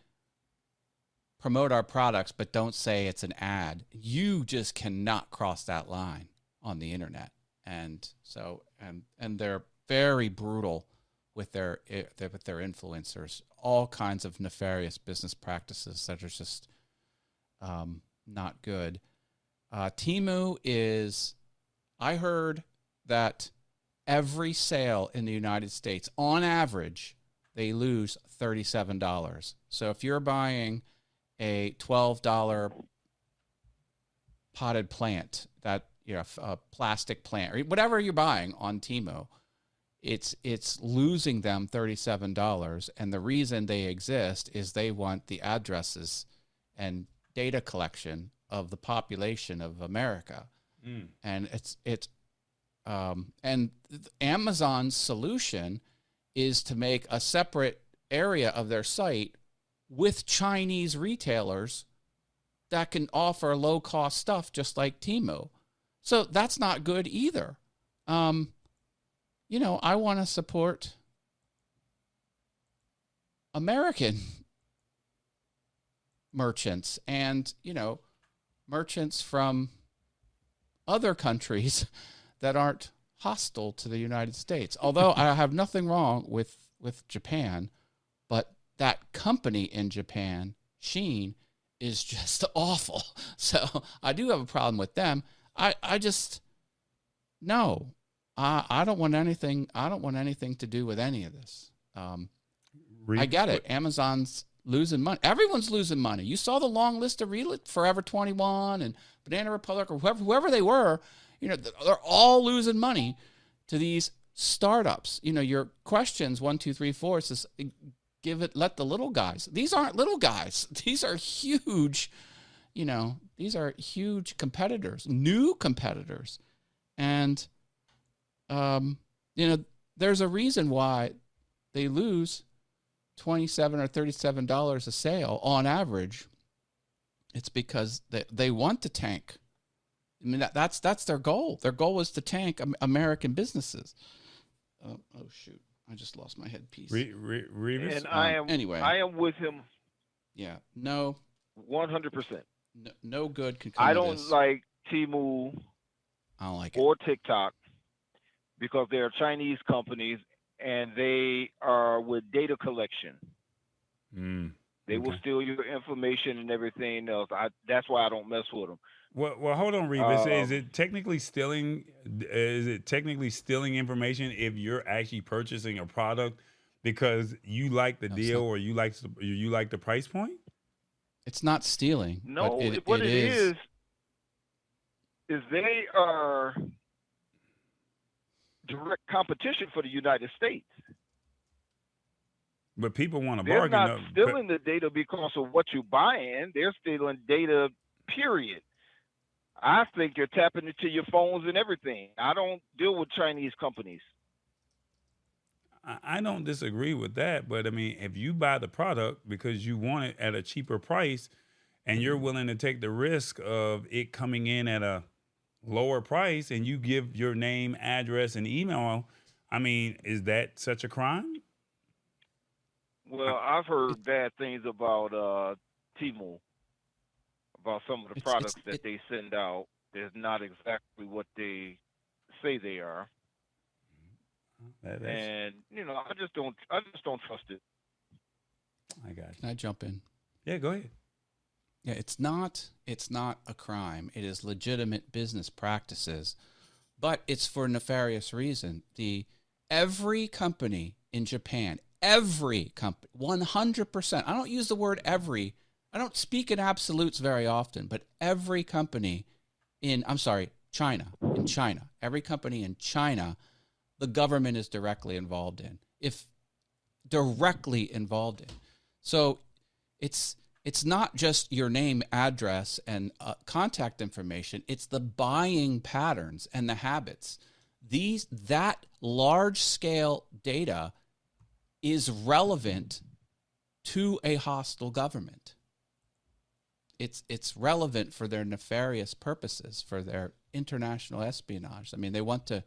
promote our products, but don't say it's an ad. You just cannot cross that line on the internet. And so, and they're very brutal with their influencers. All kinds of nefarious business practices that are just not good. Temu is, I heard that every sale in the United States, on average, they lose $37. So if you're buying a $12 potted plant, that a plastic plant, or whatever you're buying on Temu, it's losing them $37. And the reason they exist is they want the addresses and data collection of the population of America. And and Amazon's solution is to make a separate area of their site with Chinese retailers that can offer low-cost stuff just like Temu. So that's not good either. I want to support American merchants and, merchants from other countries that aren't hostile to the United States. Although I have nothing wrong with Japan, but that company in Japan, Shein, is just awful. So I do have a problem with them. I just, no, I don't want anything. I don't want anything to do with any of this. I get it. Amazon's losing money. Everyone's losing money. You saw the long list of Forever 21 and Banana Republic or whoever they were. They're all losing money to these startups. Your questions 1, 2, 3, 4 says let the little guys. These aren't little guys. These are huge. These are huge competitors, new competitors, and there's a reason why they lose $27 or $37 a sale on average. It's because they want to tank. I mean, that's their goal. Their goal is to tank American businesses. Oh shoot! I just lost my headpiece. Revis? And anyway. I am with him. Yeah. No. 100%. No good can come I of don't this. like Temu. I don't like it. Or TikTok because they are Chinese companies and they are with data collection. They will steal your information and everything else. That's why I don't mess with them. Well, hold on, Revis. Is it technically stealing? Is it technically stealing information if you're actually purchasing a product because you like the deal or you like the price point? It's not stealing. No, but what it is they are direct competition for the United States. But people want to They're bargain. not stealing the data because of what you're buying. They're stealing data, period. I think you're tapping into your phones and everything. I don't deal with Chinese companies. I don't disagree with that. But, I mean, if you buy the product because you want it at a cheaper price and you're willing to take the risk of it coming in at a lower price and you give your name, address, and email, I mean, is that such a crime? Well, I've heard bad things about Temu, about some of the products that they send out. Is not exactly what they say they are, and I just don't trust it. I got you. Can I jump in? Yeah, go ahead. Yeah, it's not a crime. It is legitimate business practices, but it's for a nefarious reason. Every company in Japan, every company, 100%. I don't use the word every. I don't speak in absolutes very often, but every company China, every company in China, the government is directly involved in. So it's not just your name, address, and contact information. It's the buying patterns and the habits. That large-scale data is relevant to a hostile government. It's relevant for their nefarious purposes, for their international espionage. I mean, they want to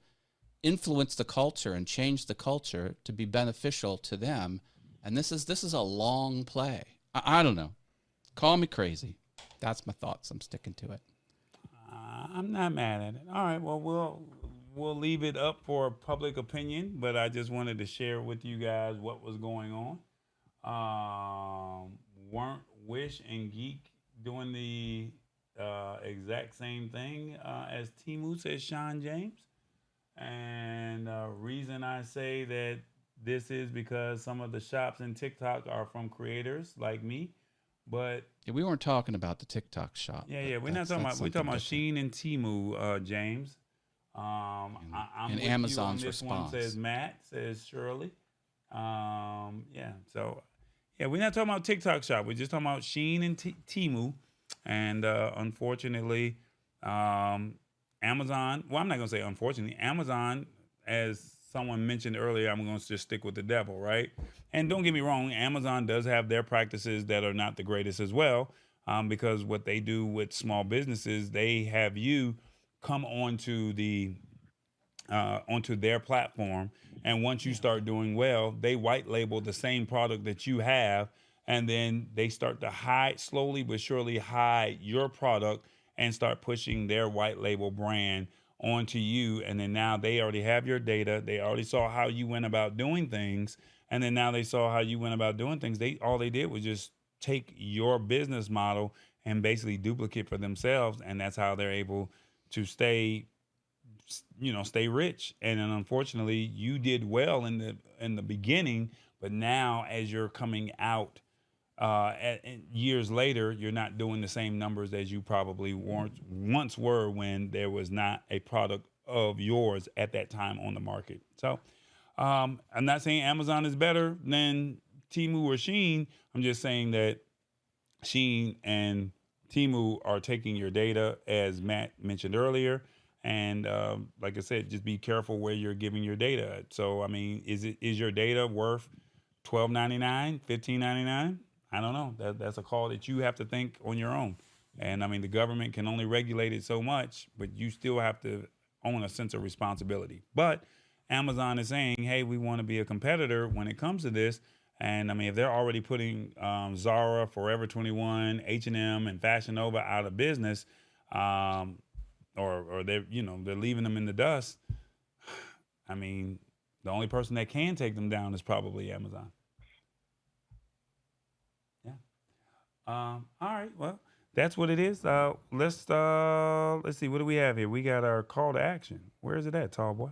influence the culture and change the culture to be beneficial to them. And this is a long play. I don't know. Call me crazy. That's my thoughts. I'm sticking to it. I'm not mad at it. All right. Well, we'll leave it up for public opinion, but I just wanted to share with you guys what was going on. Weren't Wish and Geek doing the exact same thing as Temu, says Sean James? And reason I say that this is because some of the shops in TikTok are from creators like me, but we weren't talking about the TikTok shop. Yeah, we're not talking about. We're talking about Shein and Temu, James. I'm and with Amazon's you on this response. One says Matt, says Shirley. So we're not talking about TikTok shop. We're just talking about Shein and Temu, and unfortunately, Amazon. Well, I'm not gonna say unfortunately. Amazon, as someone mentioned earlier, I'm gonna just stick with the devil, right? And don't get me wrong, Amazon does have their practices that are not the greatest as well, because what they do with small businesses, they have you come onto their platform, and once you start doing well, they white label the same product that you have, and then they start to slowly but surely hide your product and start pushing their white label brand onto you. And then now they already have your data. They already saw how you went about doing things. And then now they saw how you went about doing things. All they did was just take your business model and basically duplicate for themselves. And that's how they're able to stay rich. And then unfortunately, you did well in the beginning, But now, as you're coming out years later, you're not doing the same numbers as you probably once were when there was not a product of yours at that time on the market. So I'm not saying Amazon is better than Temu or Shein. I'm just saying that Shein and Temu are taking your data, as Matt mentioned earlier. And like I said, just be careful where you're giving your data at. So, I mean, is your data worth $12.99, $15.99? I don't know. That's a call that you have to think on your own. And I mean, the government can only regulate it so much, but you still have to own a sense of responsibility. But Amazon is saying, hey, we want to be a competitor when it comes to this. And I mean, if they're already putting Zara, Forever 21, H&M, and Fashion Nova out of business, or they're leaving them in the dust. I mean, the only person that can take them down is probably Amazon. Yeah. All right. Well, that's what it is. Let's see. What do we have here? We got our call to action. Where is it at, tall boy?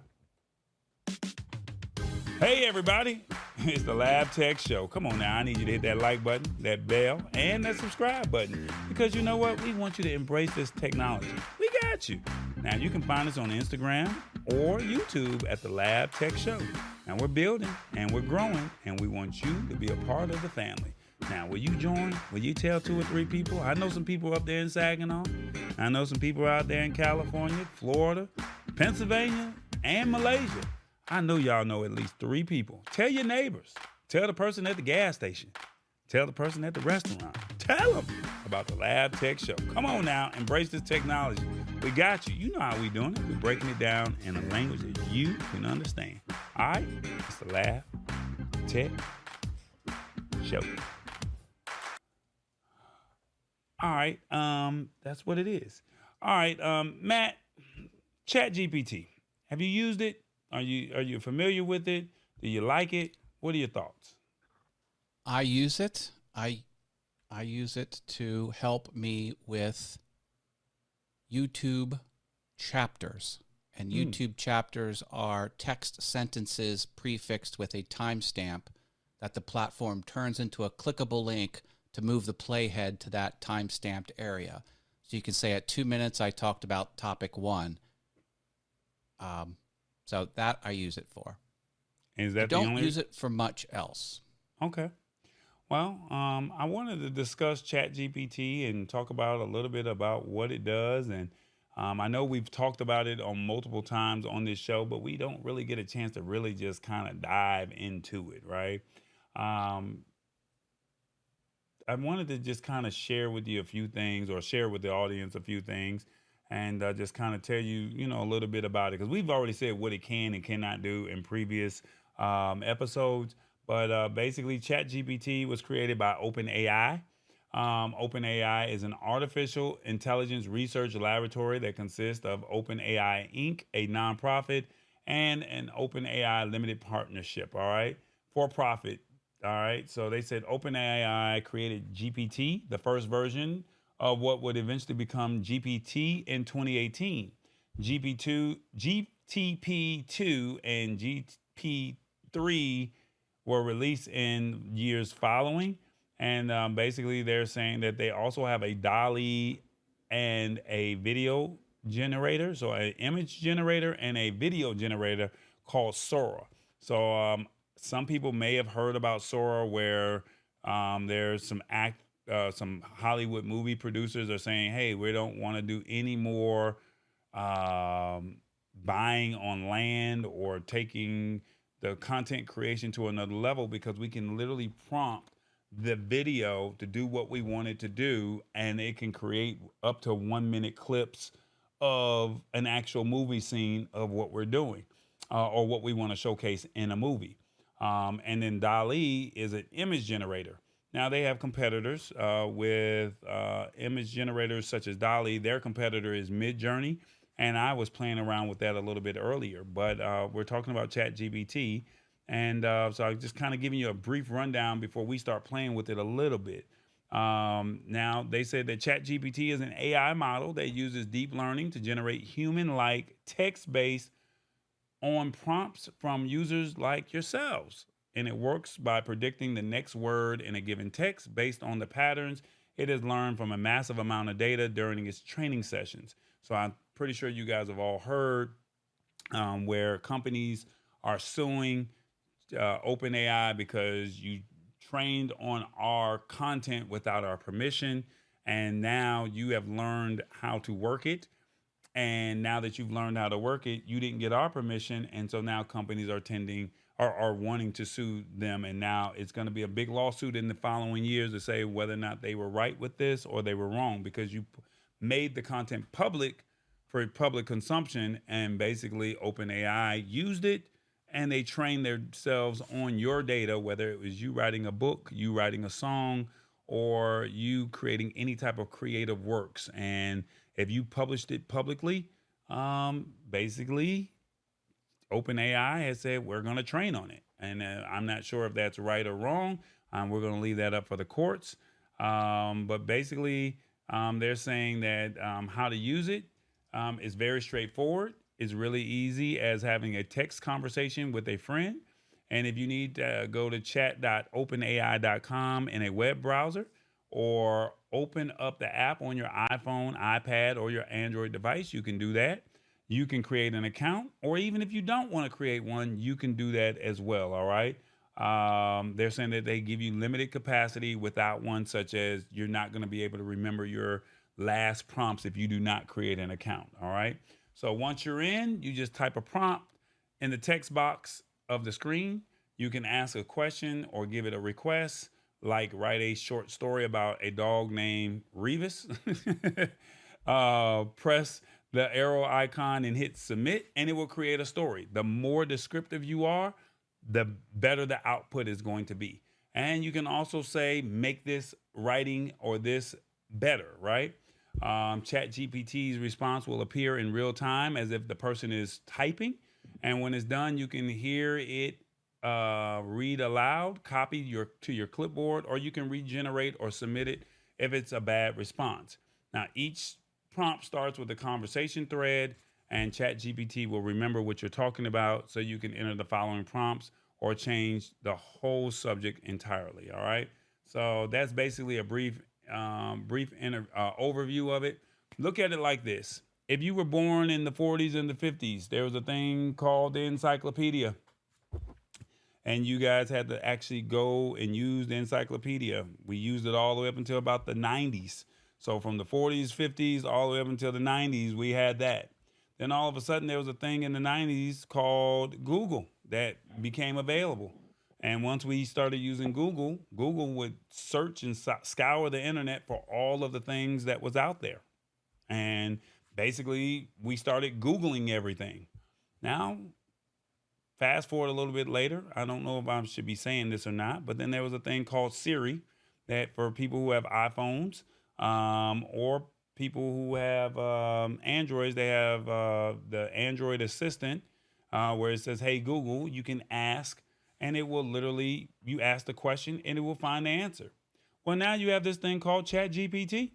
Hey, everybody. It's the Lab Tech Show. Come on now. I need you to hit that like button, that bell, and that subscribe button. Because you know what? We want you to embrace this technology. We got you. Now, you can find us on Instagram or YouTube at the Lab Tech Show. Now, we're building and we're growing, and we want you to be a part of the family. Now, will you join? Will you tell 2 or 3 people? I know some people up there in Saginaw. I know some people out there in California, Florida, Pennsylvania, and Malaysia. I know y'all know at least 3 people. Tell your neighbors. Tell the person at the gas station. Tell the person at the restaurant. Tell them about the Lab Tech Show. Come on now, embrace this technology. We got you. You know how we doing it. We're breaking it down in a language that you can understand. All right? It's the Lab Tech Show. All right. That's what it is. All right, Matt, Chat GPT. Have you used it? Are you familiar with it? Do you like it? What are your thoughts? I use it. I use it to help me with YouTube chapters. And YouTube chapters are text sentences prefixed with a timestamp that the platform turns into a clickable link to move the playhead to that time-stamped area. So you can say at 2 minutes, I talked about topic 1. So that I use it for. Is that I don't use it for much else. Okay. Well, I wanted to discuss Chat GPT and talk about a little bit about what it does. And I know we've talked about it on multiple times on this show, but we don't really get a chance to really just kind of dive into it, right? I wanted to just kind of share with you a few things, or share with the audience a few things, and just kind of tell you, a little bit about it. Because we've already said what it can and cannot do in previous episodes. But basically, ChatGPT was created by OpenAI. OpenAI is an artificial intelligence research laboratory that consists of OpenAI Inc., a nonprofit, and an OpenAI limited partnership, all right? For profit, all right? So they said OpenAI created GPT, the first version of what would eventually become GPT in 2018. GTP2 and GP3 were released in years following. And basically, they're saying that they also have a DALL-E and a video generator, so an image generator and a video generator called Sora. So some people may have heard about Sora, where there's some Hollywood movie producers are saying, hey, we don't want to do any more buying on land or taking the content creation to another level, because we can literally prompt the video to do what we want it to do, and it can create up to 1 minute clips of an actual movie scene of what we're doing or what we want to showcase in a movie. And then DALL-E is an image generator. Now, they have competitors with image generators such as DALL-E. Their competitor is Midjourney, and I was playing around with that a little bit earlier. But we're talking about ChatGPT, and so I'm just kind of giving you a brief rundown before we start playing with it a little bit. Now, they said that ChatGPT is an AI model that uses deep learning to generate human-like text based on prompts from users like yourselves. and it works by predicting the next word in a given text based on the patterns it has learned from a massive amount of data during its training sessions. So I'm pretty sure you guys have all heard where companies are suing OpenAI because you trained on our content without our permission, and now you have learned how to work it. And now that you've learned how to work it, you didn't get our permission, and so now companies are wanting to sue them, and now it's going to be a big lawsuit in the following years to say whether or not they were right with this or they were wrong because you made the content public for public consumption, and basically OpenAI used it and they trained themselves on your data, whether it was you writing a book, you writing a song, or you creating any type of creative works. And if you published it publicly, basically OpenAI has said we're going to train on it. And I'm not sure if that's right or wrong. We're going to leave that up for the courts. But basically, they're saying that how to use it is very straightforward. It's really easy as having a text conversation with a friend. And if you need to go to chat.openai.com in a web browser or open up the app on your iPhone, iPad, or your Android device, you can do that. You can create an account, or even if you don't want to create one, you can do that as well. All right. They're saying that they give you limited capacity without one, such as you're not going to be able to remember your last prompts if you do not create an account. All right. So once you're in, you just type a prompt in the text box of the screen. You can ask a question or give it a request, like write a short story about a dog named Revis. Press the arrow icon and hit submit, and it will create a story. The more descriptive you are, the better the output is going to be. And you can also say, make this writing or this better, right? Chat GPT's response will appear in real time as if the person is typing. And when it's done, you can hear it read aloud, copy to your clipboard, or you can regenerate or submit it if it's a bad response. Now, each prompt starts with a conversation thread, and Chat GPT will remember what you're talking about, so you can enter the following prompts or change the whole subject entirely. All right. So that's basically a brief overview of it. Look at it like this. If you were born in the 40s and the 50s, there was a thing called the encyclopedia. And you guys had to actually go and use the encyclopedia. We used it all the way up until about the 90s. So from the 40s, 50s, all the way up until the 90s, we had that. Then all of a sudden, there was a thing in the 90s called Google that became available. And once we started using Google, Google would search and scour the internet for all of the things that was out there. And basically, we started Googling everything. Now, fast forward a little bit later, I don't know if I should be saying this or not, but then there was a thing called Siri that for people who have iPhones or people who have Androids, they have the Android Assistant where it says, hey, Google, you can ask, and it will literally, you ask the question and it will find the answer. Well, now you have this thing called Chat GPT.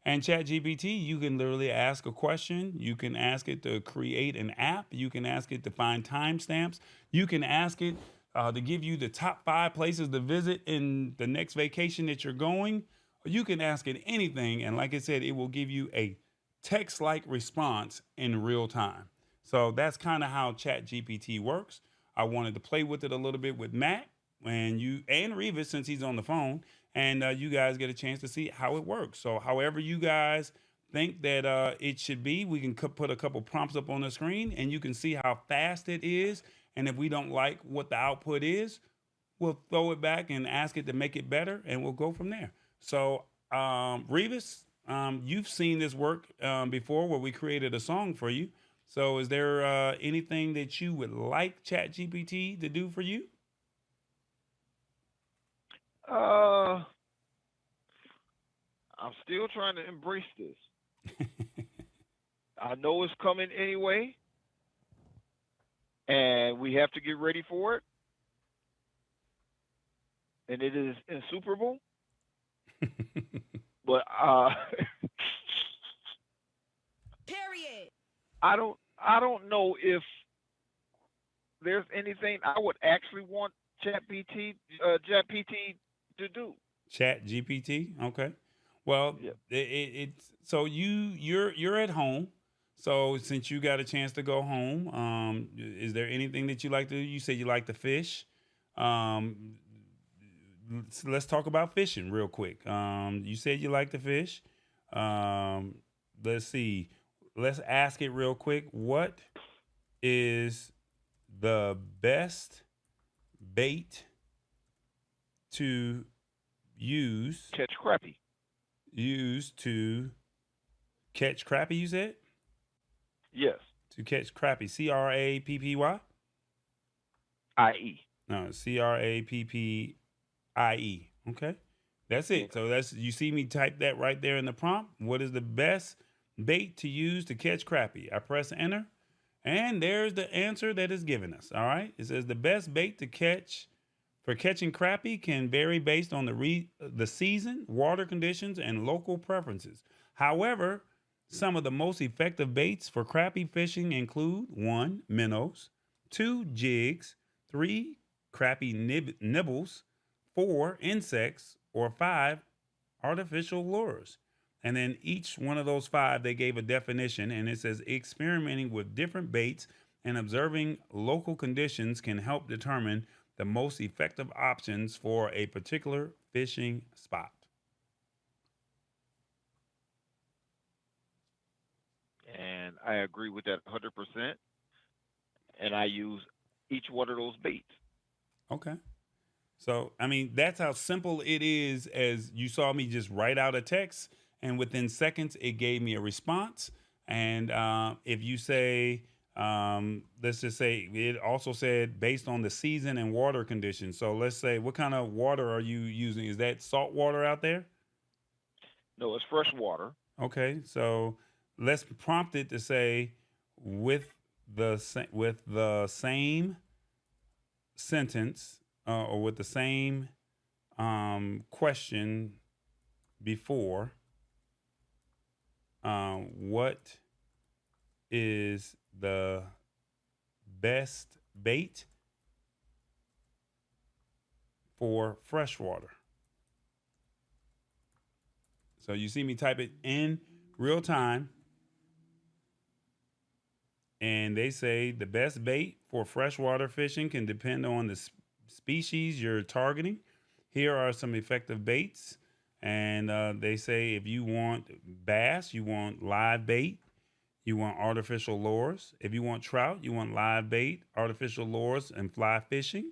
And Chat GPT, you can literally ask a question. You can ask it to create an app. You can ask it to find timestamps. You can ask it to give you the top 5 places to visit in the next vacation that you're going. You can ask it anything. And like I said, it will give you a text-like response in real time. So that's kind of how Chat GPT works. I wanted to play with it a little bit with Matt and Revis, since he's on the phone. And you guys get a chance to see how it works. So however you guys think that it should be, we can put a couple prompts up on the screen and you can see how fast it is. And if we don't like what the output is, we'll throw it back and ask it to make it better, and we'll go from there. So Revis, you've seen this work before where we created a song for you. So is there anything that you would like ChatGPT to do for you? I'm still trying to embrace this. I know it's coming anyway, and we have to get ready for it. And it is insuperable. But Period. I don't know if there's anything I would actually want Chat PT to do. Chat GPT. Okay. Well, Yep. it's so you're at home. So since you got a chance to go home, is there anything that you like to do? You said you like to fish. Um, let's talk about fishing real quick. You said you like to fish. Um, let's see. Let's ask it real quick. What is the best bait to use Catch crappie. to catch crappie? You said Yes. to catch crappie. CRAPPY. I.e. No, CRAPPIE. Okay, that's it. So that's you see me type that right there in the prompt. What is the best bait to use to catch crappie? I press enter, and there's the answer that is given us. All right, it says the best bait to catch for catching crappie can vary based on the season, water conditions, and local preferences. However, some of the most effective baits for crappie fishing include 1. Minnows, 2. Jigs, 3. Crappie nibbles, 4. Insects, or 5. Artificial lures. And then each one of those 5, they gave a definition, and it says experimenting with different baits and observing local conditions can help determine the most effective options for a particular fishing spot. And I agree with that 100%. And I use each one of those baits. Okay. So, I mean, that's how simple it is as you saw me just write out a text, and within seconds, it gave me a response. And if you say, let's just say, it also said based on the season and water conditions. So let's say, what kind of water are you using? Is that salt water out there? No, it's fresh water. Okay. So let's prompt it to say with the same sentence or with the same question before. What is the best bait for freshwater? So you see me type it in real time, and they say the best bait for freshwater fishing can depend on the species you're targeting. Here are some effective baits. And they say if you want bass, you want live bait, you want artificial lures. If you want trout, you want live bait, artificial lures, and fly fishing.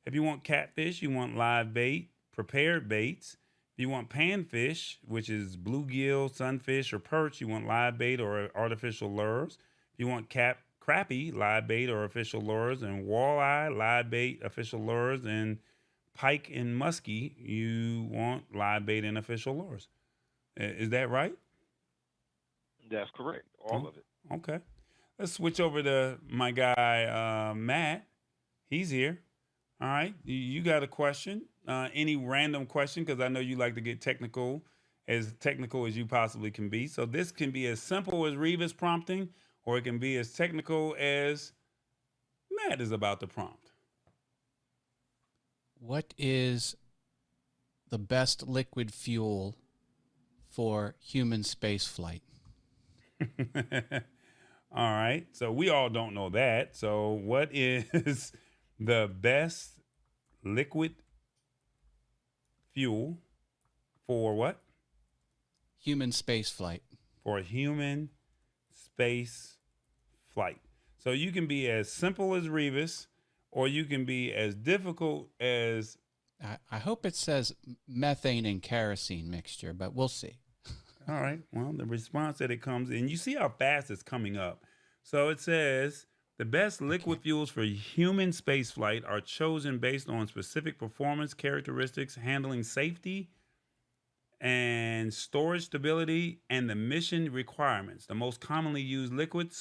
If you want catfish, you want live bait, prepared baits. If you want panfish, which is bluegill, sunfish, or perch, you want live bait or artificial lures. If you want crappie, live bait or artificial lures, and walleye, live bait, official lures, and pike and muskie, you want live bait and official lures. Is that right? That's correct. All of it. Okay. Let's switch over to my guy, Matt. He's here. All right. You got a question? Any random question? Because I know you like to get technical as you possibly can be. So this can be as simple as Revis prompting, or it can be as technical as Matt is about to prompt. What is the best liquid fuel for human space flight? All right. So we all don't know that. So what is the best liquid fuel for what? Human space flight. For human space flight. So you can be as simple as Revis, or you can be as difficult as... I hope it says methane and kerosene mixture, but we'll see. All right. Well, the response that it comes in, you see how fast it's coming up. So it says the best liquid fuels for human spaceflight are chosen based on specific performance characteristics, handling safety and storage stability, and the mission requirements. The most commonly used liquid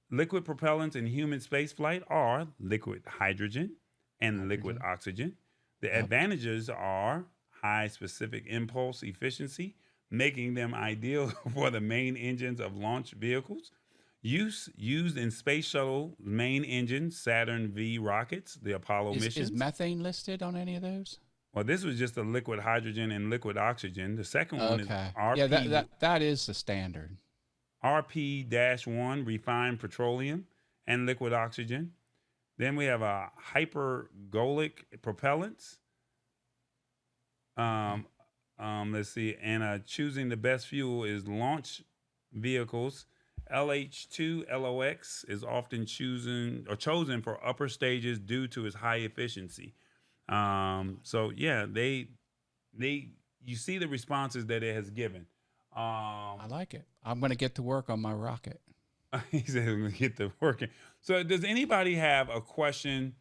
propellants in human spaceflight are liquid hydrogen and liquid oxygen. The advantages are high specific impulse efficiency, making them ideal for the main engines of launch vehicles. Used in space shuttle main engine, Saturn V rockets, the Apollo missions. Is methane listed on any of those? Well, this was just a liquid hydrogen and liquid oxygen. The second one is Okay. RP. Yeah, that is the standard. RP-1, refined petroleum and liquid oxygen. Then we have a hypergolic propellants. Let's see, and choosing the best fuel is launch vehicles. LH2 LOX is often chosen for upper stages due to its high efficiency. So yeah, you see the responses that it has given. I like it. I'm going to get to work on my rocket. He said he's going to get to working. So does anybody have a question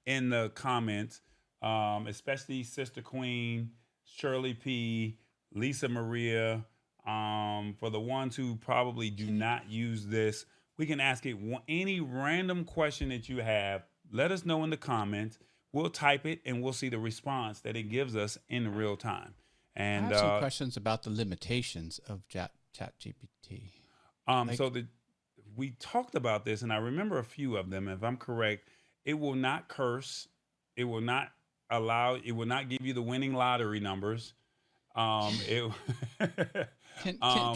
in the comments, especially Sister Queen, Shirley P., Lisa Maria, for the ones who probably do not use this, we can ask it any random question that you have. Let us know in the comments. We'll type it and we'll see the response that it gives us in real time. And I have some questions about the limitations of Chat GPT. We talked about this, and I remember a few of them. If I'm correct, it will not curse. It will not give you the winning lottery numbers. Can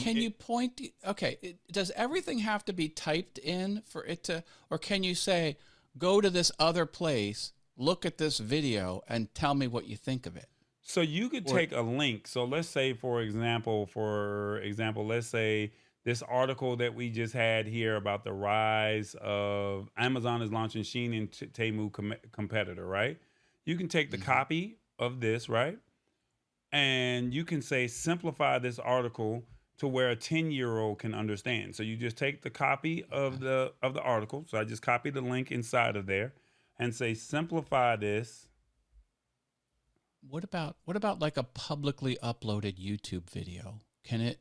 you point? Okay, does everything have to be typed in for it to, or can you say, go to this other place, look at this video, and tell me what you think of it? So you could take a link. So let's say, for example, let's say this article that we just had here about the rise of Amazon is launching Shein and Temu competitor, right? You can take the copy of this, right? And you can say, simplify this article to where a 10-year-old can understand. So you just take the copy of the article. So I just copy the link inside of there and say, simplify this. What about like a publicly uploaded YouTube video? Can it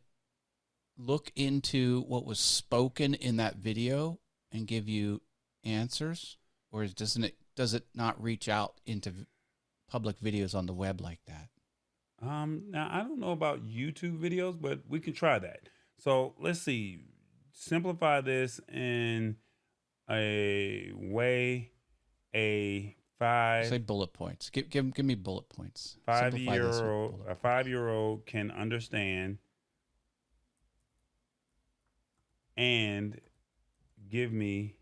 look into what was spoken in that video and give you answers, or does it not reach out into public videos on the web like that? Now I don't know about YouTube videos, but we can try that. So let's see, simplify this in a way, Say bullet points. Give me bullet points. A 5-year-old can understand and give me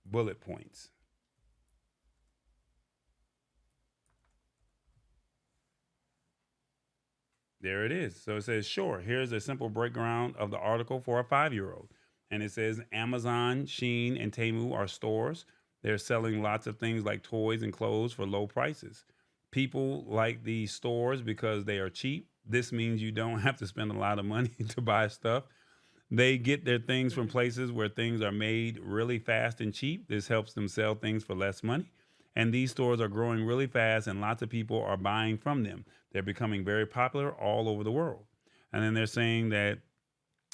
bullet points. There it is. So it says, sure, here's a simple breakdown of the article for a 5-year-old. And it says Amazon, Shein, and Temu are stores. They're selling lots of things like toys and clothes for low prices. People like these stores because they are cheap. This means you don't have to spend a lot of money to buy stuff. They get their things from places where things are made really fast and cheap. This helps them sell things for less money. And these stores are growing really fast and lots of people are buying from them. They're becoming very popular all over the world. And then they're saying that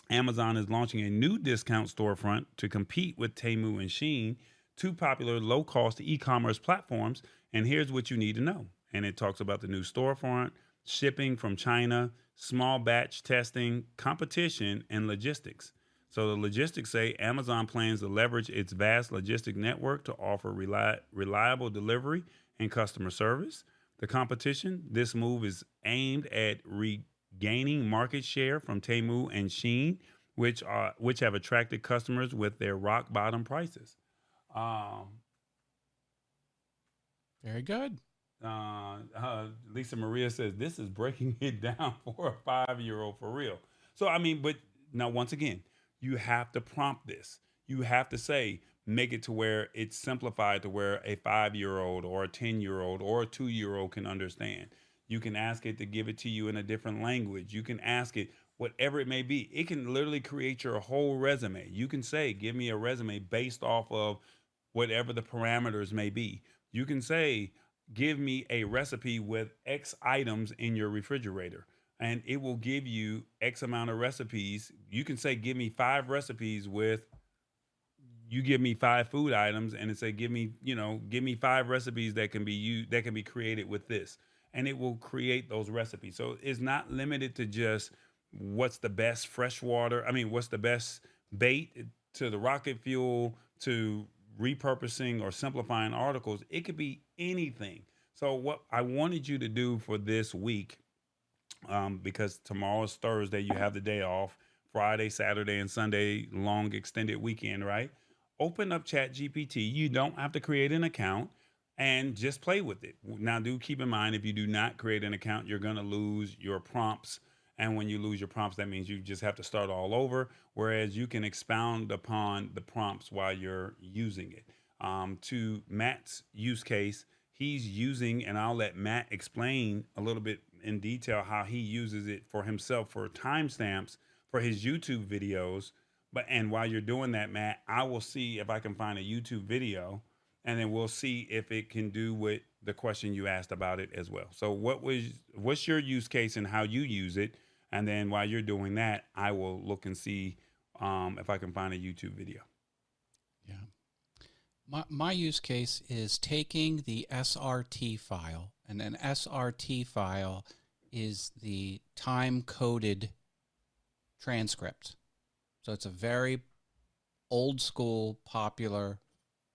Amazon is launching a new discount storefront to compete with Temu and Shein, two popular low-cost e-commerce platforms. And here's what you need to know. And it talks about the new storefront, shipping from China, small batch testing, competition, and logistics. So the logistics say Amazon plans to leverage its vast logistic network to offer reliable delivery and customer service. The competition, this move is aimed at regaining market share from Temu and Shein, which have attracted customers with their rock bottom prices. Very good. Lisa Maria says this is breaking it down for a 5-year-old for real. So I mean, but now once again, you have to prompt this. You have to say, make it to where it's simplified to where a 5-year-old or a 10-year-old or a 2-year-old can understand. You can ask it to give it to you in a different language. You can ask it whatever it may be. It can literally create your whole resume. You can say, give me a resume based off of whatever the parameters may be. You can say, give me a recipe with X items in your refrigerator, and it will give you X amount of recipes. You can say, give me 5 recipes with, you give me 5 food items, and it say, give me 5 recipes that can be created with this. And it will create those recipes. So it's not limited to just what's the best what's the best bait to the rocket fuel to repurposing or simplifying articles. It could be anything. So what I wanted you to do for this week, because tomorrow is Thursday, you have the day off. Friday, Saturday, and Sunday, long extended weekend, right? Open up Chat GPT. You don't have to create an account and just play with it. Now, do keep in mind, if you do not create an account, you're going to lose your prompts. And when you lose your prompts, that means you just have to start all over. Whereas you can expound upon the prompts while you're using it. To Matt's use case, he's using, and I'll let Matt explain a little bit in detail how he uses it for himself for timestamps for his YouTube videos. And while you're doing that, Matt, I will see if I can find a YouTube video, and then we'll see if it can do what the question you asked about it as well. So what's your use case and how you use it? And then while you're doing that, I will look and see if I can find a YouTube video. Yeah. My use case is taking the SRT file, and an SRT file is the time-coded transcript. So it's a very old school, popular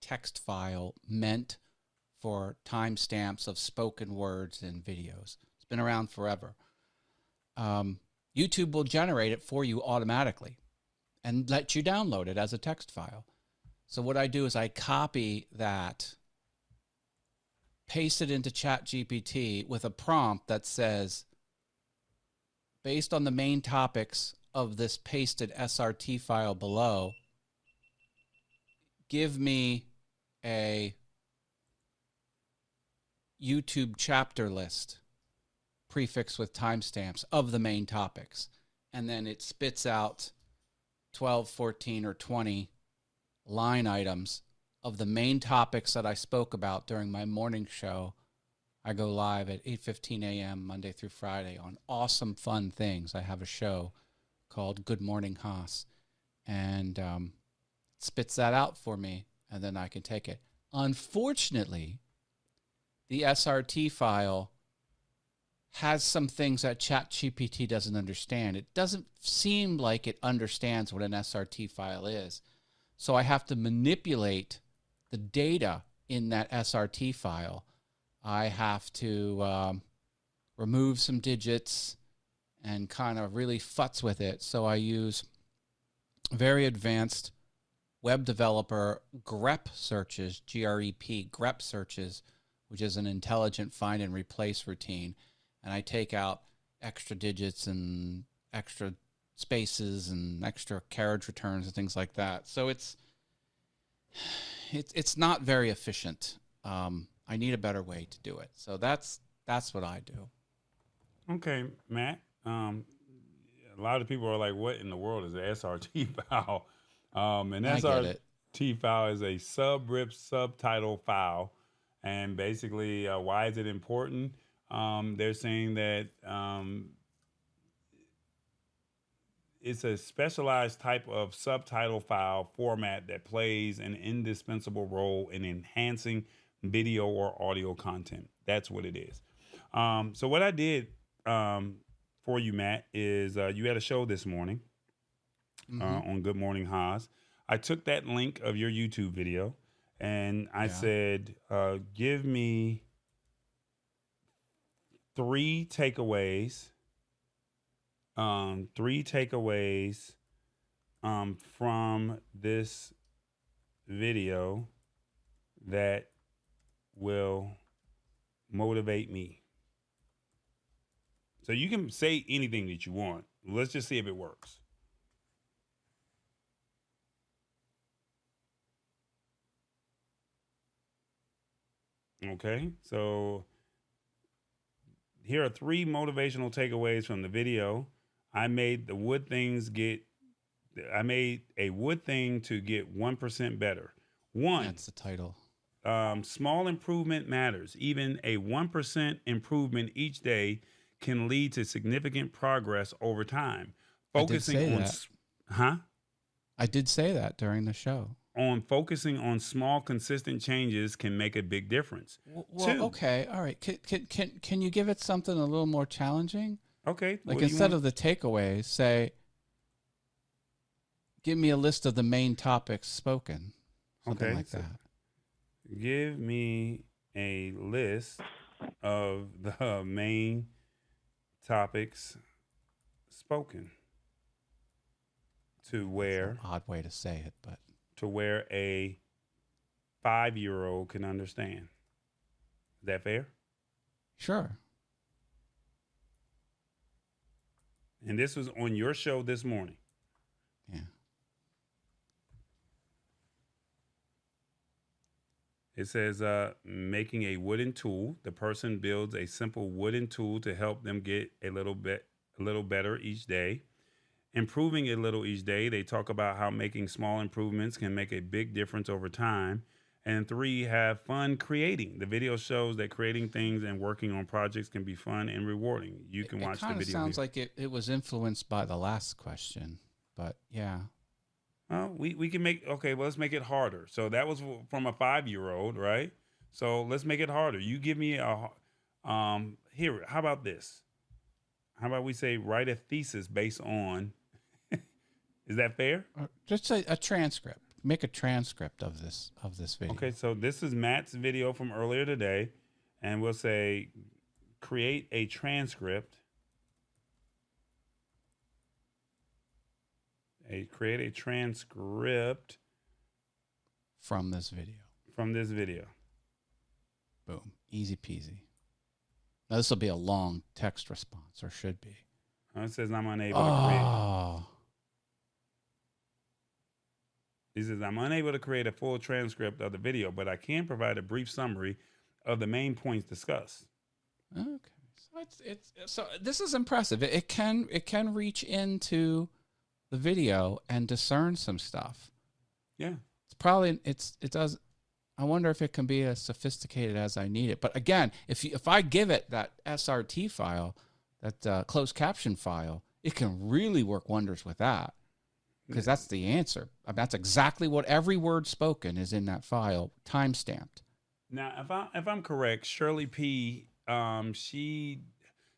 text file meant for timestamps of spoken words and videos. It's been around forever. YouTube will generate it for you automatically and let you download it as a text file. So what I do is I copy that, paste it into Chat GPT with a prompt that says, based on the main topics of this pasted SRT file below, give me a YouTube chapter list prefixed with timestamps of the main topics. And then it spits out 12, 14, or 20 line items of the main topics that I spoke about during my morning show. I go live at 8:15 a.m. Monday through Friday on Awesome Fun Things. I have a show called Good Morning Haas, and spits that out for me, and then I can take it. Unfortunately, the SRT file has some things that ChatGPT doesn't understand. It doesn't seem like it understands what an SRT file is. So I have to manipulate the data in that SRT file. I have to remove some digits and kind of really futz with it. So I use very advanced web developer grep searches, GREP, grep searches, which is an intelligent find and replace routine. And I take out extra digits and extra spaces and extra carriage returns and things like that. So it's not very efficient. I need a better way to do it. So that's what I do. Okay, Matt. A lot of people are like, what in the world is an SRT file? An SRT file is a subrip subtitle file. And basically, why is it important? They're saying that it's a specialized type of subtitle file format that plays an indispensable role in enhancing video or audio content. That's what it is. So what I did for you, Matt, is you had a show this morning on Good Morning Haas. I took that link of your YouTube video and I said, give me 3 takeaways. 3 takeaways from this video that will motivate me. So you can say anything that you want. Let's just see if it works. Okay, so here are 3 motivational takeaways from the video. I made a wood thing to get 1% better. That's the title. Small improvement matters. Even a 1% improvement each day can lead to significant progress over time. Focusing on I did say that during the show. Focusing on small, consistent changes can make a big difference. Well, okay, all right. Can you give it something a little more challenging? Okay. Like instead of the takeaways, say, give me a list of the main topics spoken. Something Okay, like so that. give me a list of the main topics spoken to It's an where odd way to say it, but a 5-year-old can understand. Is that fair? sure. And this was on your show this morning. Yeah. It says, making a wooden tool. The person builds a simple wooden tool to help them get a little better each day. Improving a little each day. They talk about how making small improvements can make a big difference over time. And 3, have fun creating. The video shows that creating things and working on projects can be fun and rewarding. You can watch the It video. sounds like it was influenced by the last question, but yeah. We can make, okay, well, let's make it harder. So that was from a 5-year-old, right? So let's make it harder. You give me here, how about this? How about we say write a thesis based on, is that fair? Just a transcript. Make a transcript of this video. Okay, so this is Matt's video from earlier today, and we'll say create a transcript. Create a transcript From this video. Boom. Easy peasy. Now this will be a long text response, or should be. It says I'm unable to create. Oh. He says, I'm unable to create a full transcript of the video, but I can provide a brief summary of the main points discussed. Okay. So this is impressive. It can reach into the video and discern some stuff. Yeah. It does. I wonder if it can be as sophisticated as I need it. But again, if I give it that SRT file, that closed caption file, it can really work wonders with that. Because that's the answer. That's exactly what every word spoken is in that file, time-stamped. Now, if I'm correct, Shirley P,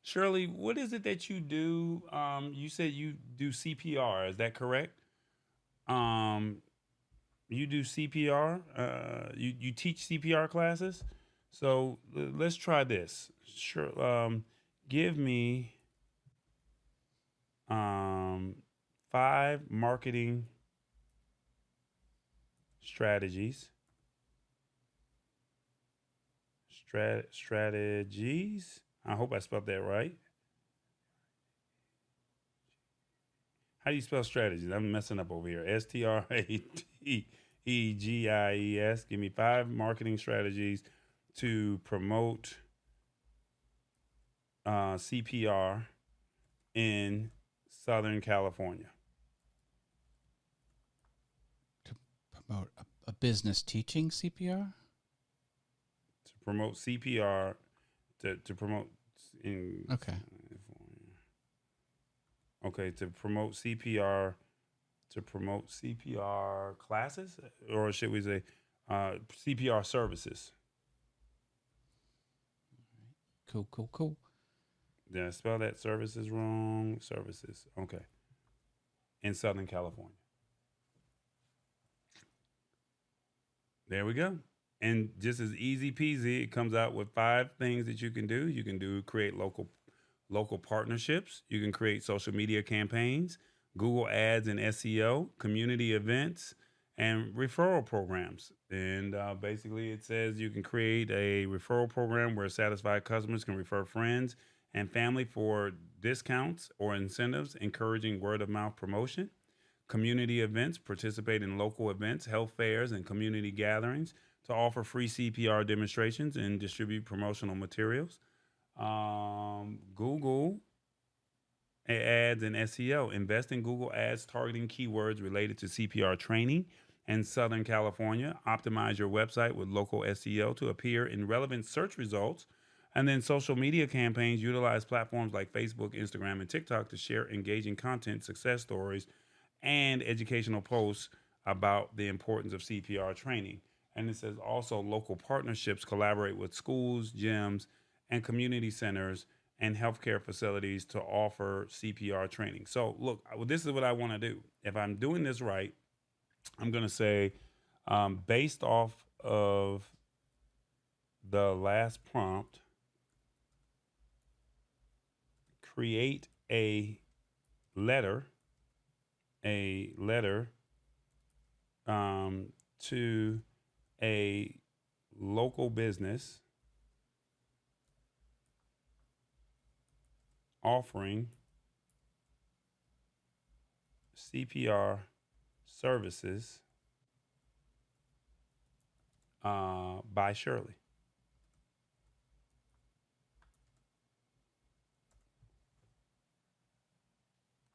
Shirley, what is it that you do? You said you do CPR. Is that correct? You do CPR. You teach CPR classes. So let's try this. Sure. Give me 5 marketing strategies. Strategies. I hope I spelled that right. How do you spell strategies? I'm messing up over here. STRATEGIES. Give me 5 marketing strategies to promote CPR in Southern California. To promote a business teaching CPR? To promote CPR, to promote in Okay. Okay, to promote CPR classes, or should we say CPR services? Cool. Did I spell that services wrong? Services. Okay. In Southern California. There we go. And just as easy peasy, it comes out with 5 things that you can do. You can create local partnerships. You can create social media campaigns, Google Ads and SEO, community events, and referral programs. And basically it says you can create a referral program where satisfied customers can refer friends and family for discounts or incentives, encouraging word of mouth promotion. Community events, participate in local events, health fairs, and community gatherings to offer free CPR demonstrations and distribute promotional materials. Google Ads and SEO. Invest in Google Ads targeting keywords related to CPR training in Southern California. Optimize your website with local SEO to appear in relevant search results. And then social media campaigns. Utilize platforms like Facebook, Instagram, and TikTok to share engaging content, success stories, and educational posts about the importance of CPR training. And it says also local partnerships, collaborate with schools, gyms, and community centers and healthcare facilities to offer CPR training. So, look, this is what I want to do. If I'm doing this right, I'm going to say, based off of the last prompt, create a letter to a local business offering CPR services by Shirley.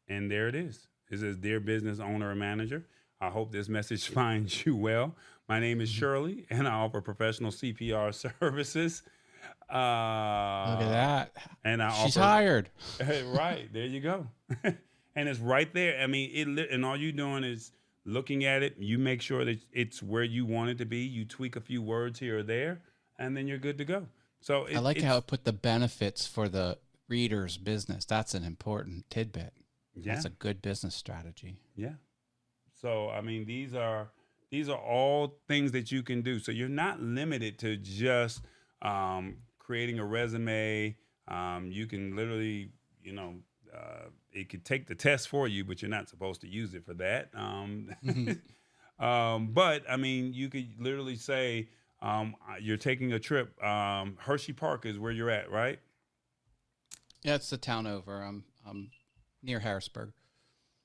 And there it is. It says, Dear business owner or manager, I hope this message finds you well. My name is Shirley, and I offer professional CPR services. Look at that. And She's hired. Right. There you go. And it's right there. I mean, and all you're doing is looking at it. You make sure that it's where you want it to be. You tweak a few words here or there, and then you're good to go. So I like how it put the benefits for the reader's business. That's an important tidbit. Yeah. That's a good business strategy. Yeah. So, I mean, these are all things that you can do. So you're not limited to just creating a resume. You can literally, it could take the test for you, but you're not supposed to use it for that. But, I mean, you could literally say you're taking a trip. Hershey Park is where you're at, right? Yeah, it's the town over. I'm near Harrisburg.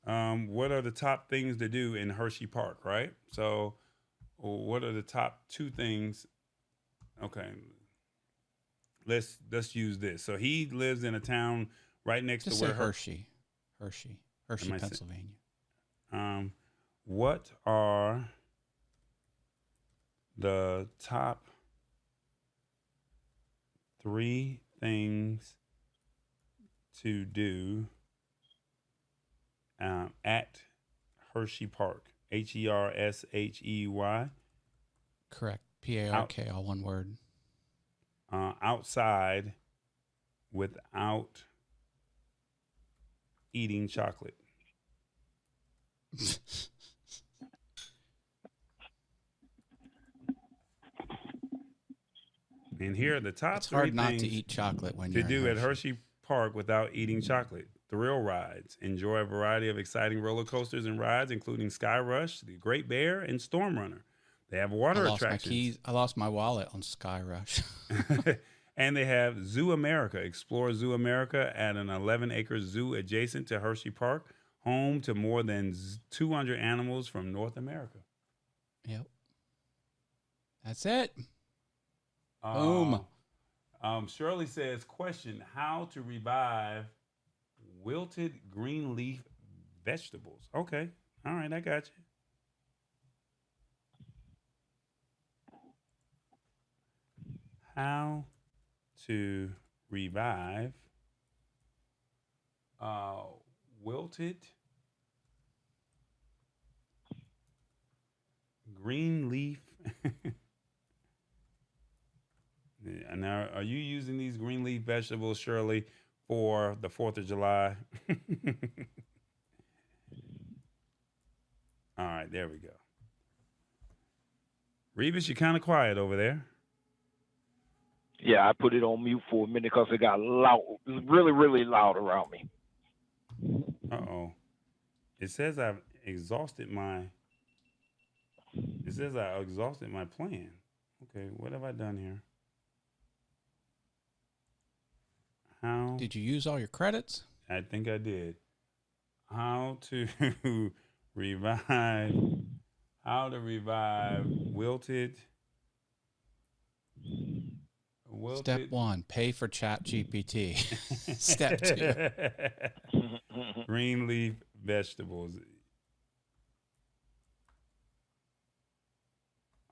What are the top things to do in Hershey Park, right? So what are the top 2 things? Okay. Let's use this. So he lives in a town right next Just to where say Hershey, Pennsylvania. What are the top 3 things to do at Hershey Park? HERSHEY. Correct. PARK, all one word. Outside without eating chocolate. And here are the top It's 3 hard things not to eat chocolate when to you're do in at Hershey Park without eating chocolate. Thrill rides. Enjoy a variety of exciting roller coasters and rides, including Sky Rush, the Great Bear, and Storm Runner. They have water attractions. I lost my wallet on Sky Rush. And they have Zoo America. Explore Zoo America at an 11-acre zoo adjacent to Hershey Park, home to more than 200 animals from North America. Yep. That's it. Boom. Shirley says, question, how to revive wilted green leaf vegetables. Okay. All right, I got you. How to revive wilted green leaf. Now, are you using these green leaf vegetables, Shirley, for the 4th of July? All right, there we go. Revis, you're kind of quiet over there. Yeah, I put it on mute for a minute because it got loud. It was really, really loud around me. Uh-oh. It says I exhausted my plan. Okay, what have I done here? How Did you use all your credits? I think I did. How to revive wilted. Step 1, pay for Chat GPT. Step 2. Green leaf vegetables.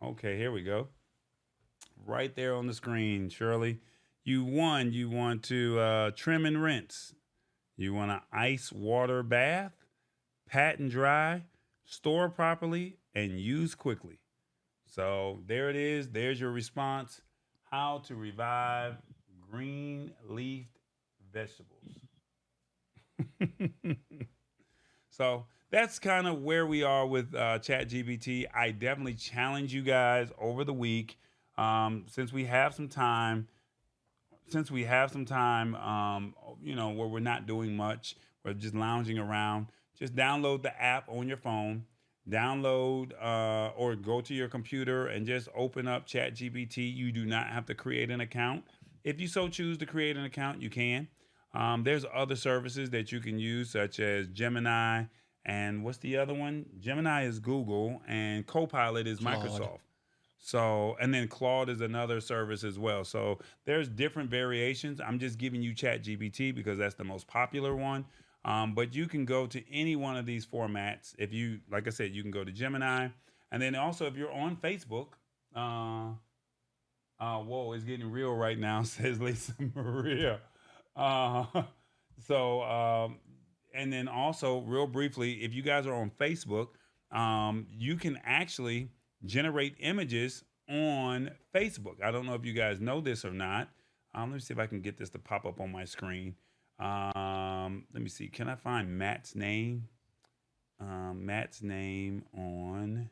Okay, here we go. Right there on the screen, Shirley. You want to trim and rinse. You want an ice water bath, pat and dry, store properly, and use quickly. So there it is. There's your response. How to revive green leaf vegetables. So that's kind of where we are with Chat GPT. I definitely challenge you guys over the week, since we have some time. Where we're not doing much, we're just lounging around. Just download the app on your phone. Download or go to your computer and just open up Chat GPT. You do not have to create an account. If you so choose to create an account, you can. There's other services that you can use, such as Gemini, and what's the other one? Gemini is Google, and Copilot is Claude. Microsoft. So, and then Claude is another service as well. So there's different variations. I'm just giving you Chat GPT because that's the most popular one. But you can go to any one of these formats. If you, like I said, you can go to Gemini, and then also if you're on Facebook. Whoa, it's getting real right now, says Lisa Maria. Uh, and then also, real briefly, if you guys are on Facebook, you can actually generate images on Facebook. I don't know if you guys know this or not. Let me see if I can get this to pop up on my screen. Let me see. Can I find Matt's name? Matt's name on.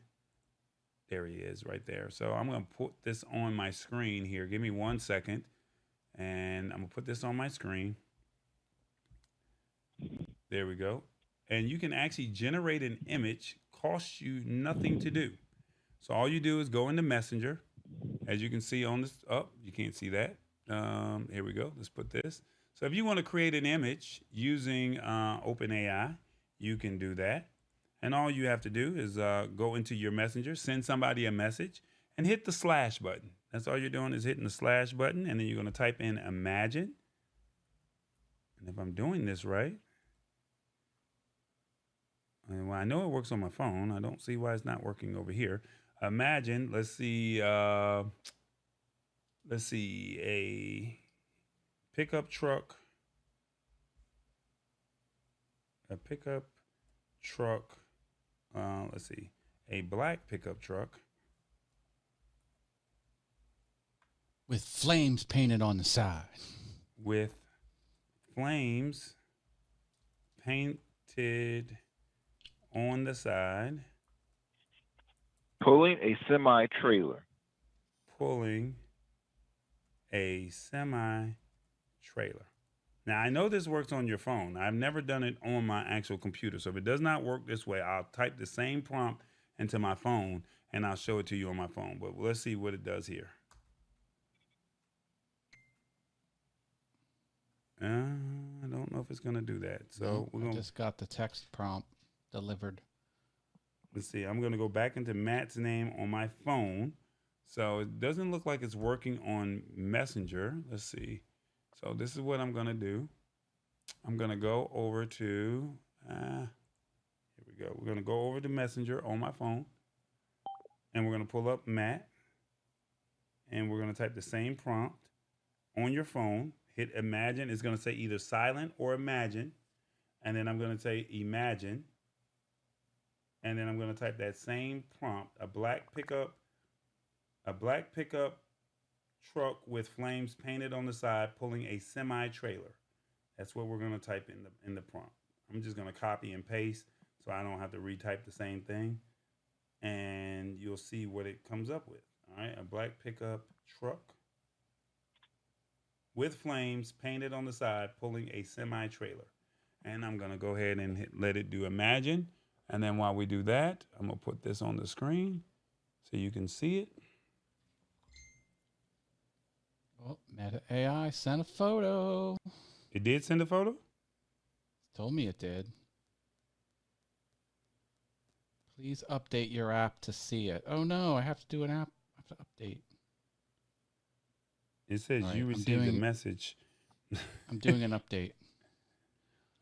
There he is right there. So I'm going to put this on my screen here. Give me 1 second. And I'm going to put this on my screen. There we go. And you can actually generate an image. Costs you nothing to do. So all you do is go into Messenger. As you can see on this. Oh, you can't see that. Here we go. Let's put this. So if you want to create an image using OpenAI, you can do that. And all you have to do is go into your Messenger, send somebody a message, and hit the slash button. That's all you're doing is hitting the slash button, and then you're going to type in imagine. And if I'm doing this right, well, I know it works on my phone. I don't see why it's not working over here. Imagine, let's see, a pickup truck. A pickup truck. Let's see, a black pickup truck with flames painted on the side. With flames painted on the side. Pulling a semi-trailer. Pulling a semi-trailer. Now, I know this works on your phone. I've never done it on my actual computer. So if it does not work this way, I'll type the same prompt into my phone and I'll show it to you on my phone. But let's see what it does here. I don't know if it's going to do that. So we're going to just got the text prompt delivered. Let's see. I'm going to go back into Matt's name on my phone. So it doesn't look like it's working on Messenger. Let's see. So this is what I'm going to do. I'm going to go over to, here we go. We're going to go over to Messenger on my phone. And we're going to pull up Matt. And we're going to type the same prompt on your phone. Hit imagine. It's going to say either silent or imagine. And then I'm going to say imagine. And then I'm going to type that same prompt, a black pickup truck with flames painted on the side pulling a semi-trailer. That's what we're going to type in the prompt. I'm just going to copy and paste so I don't have to retype the same thing. And you'll see what it comes up with. All right, a black pickup truck with flames painted on the side pulling a semi-trailer. And I'm going to go ahead and let it do imagine. And then while we do that, I'm going to put this on the screen so you can see it. Oh, Meta AI sent a photo. It did send a photo? Told me it did. Please update your app to see it. Oh no, I have to do an app. I have to update. It says All right, you received a message. I'm doing an update.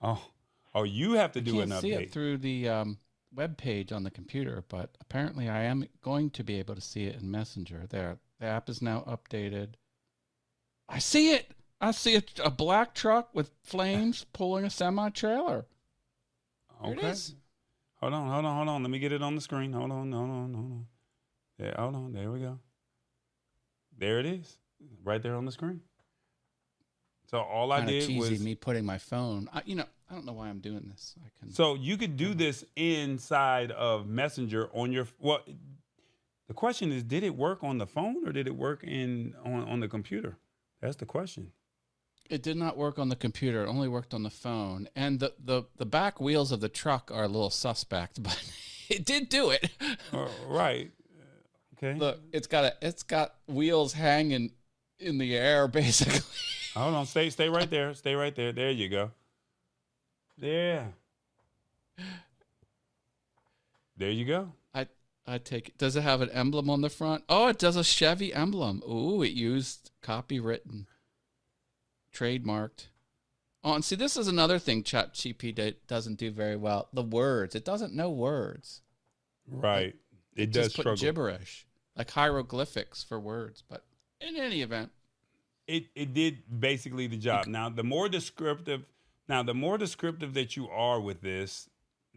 Oh, you have to do an update. I can't see it through the web page on the computer, but apparently I am going to be able to see it in Messenger. There, the app is now updated. I see it. I see a black truck with flames pulling a semi-trailer. Okay. There it is. Hold on. Let me get it on the screen. Hold on. There, hold on. There we go. There it is. Right there on the screen. So all I Kind of did cheesy, was me putting my phone. I don't know why I'm doing this. I can. so you could do this inside of Messenger on your the question is, did it work on the phone or did it work on the computer? That's the question. It did not work on the computer. It only worked on the phone. And the back wheels of the truck are a little suspect, but it did do it. Right. Okay. Look, it's got wheels hanging in the air, basically. Hold on. Stay right there. Stay right there. There you go. There. There you go. I take it. Does it have an emblem on the front? Oh, it does a Chevy emblem. Ooh, it used copywritten, trademarked. Oh, and see, this is another thing Chat GPT doesn't do very well. The words. It doesn't know words. Right. It just does struggle. put gibberish, like hieroglyphics for words. But in any event, it did basically the job. Now, the more descriptive that you are with this,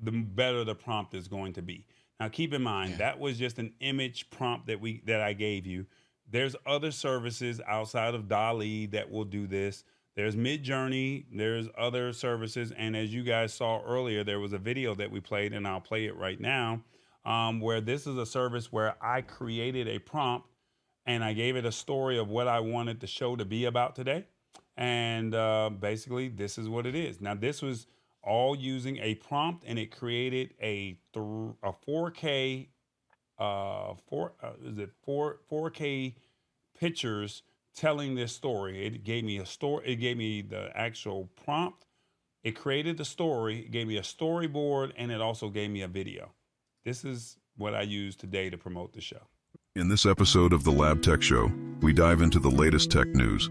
the better the prompt is going to be. Now, keep in mind, that was just an image prompt that I gave you. There's other services outside of DALL-E that will do this. There's Midjourney, there's other services. And as you guys saw earlier, there was a video that we played, and I'll play it right now, where this is a service where I created a prompt and I gave it a story of what I wanted the show to be about today. And basically, this is what it is. Now, this was all using a prompt, and it created a 4K 4K pictures telling this story. It gave me a story. It gave me the actual prompt. It created the story. It gave me a storyboard, and it also gave me a video. This is what I use today to promote the show. In this episode of the Lab Tech Show, we dive into the latest tech news.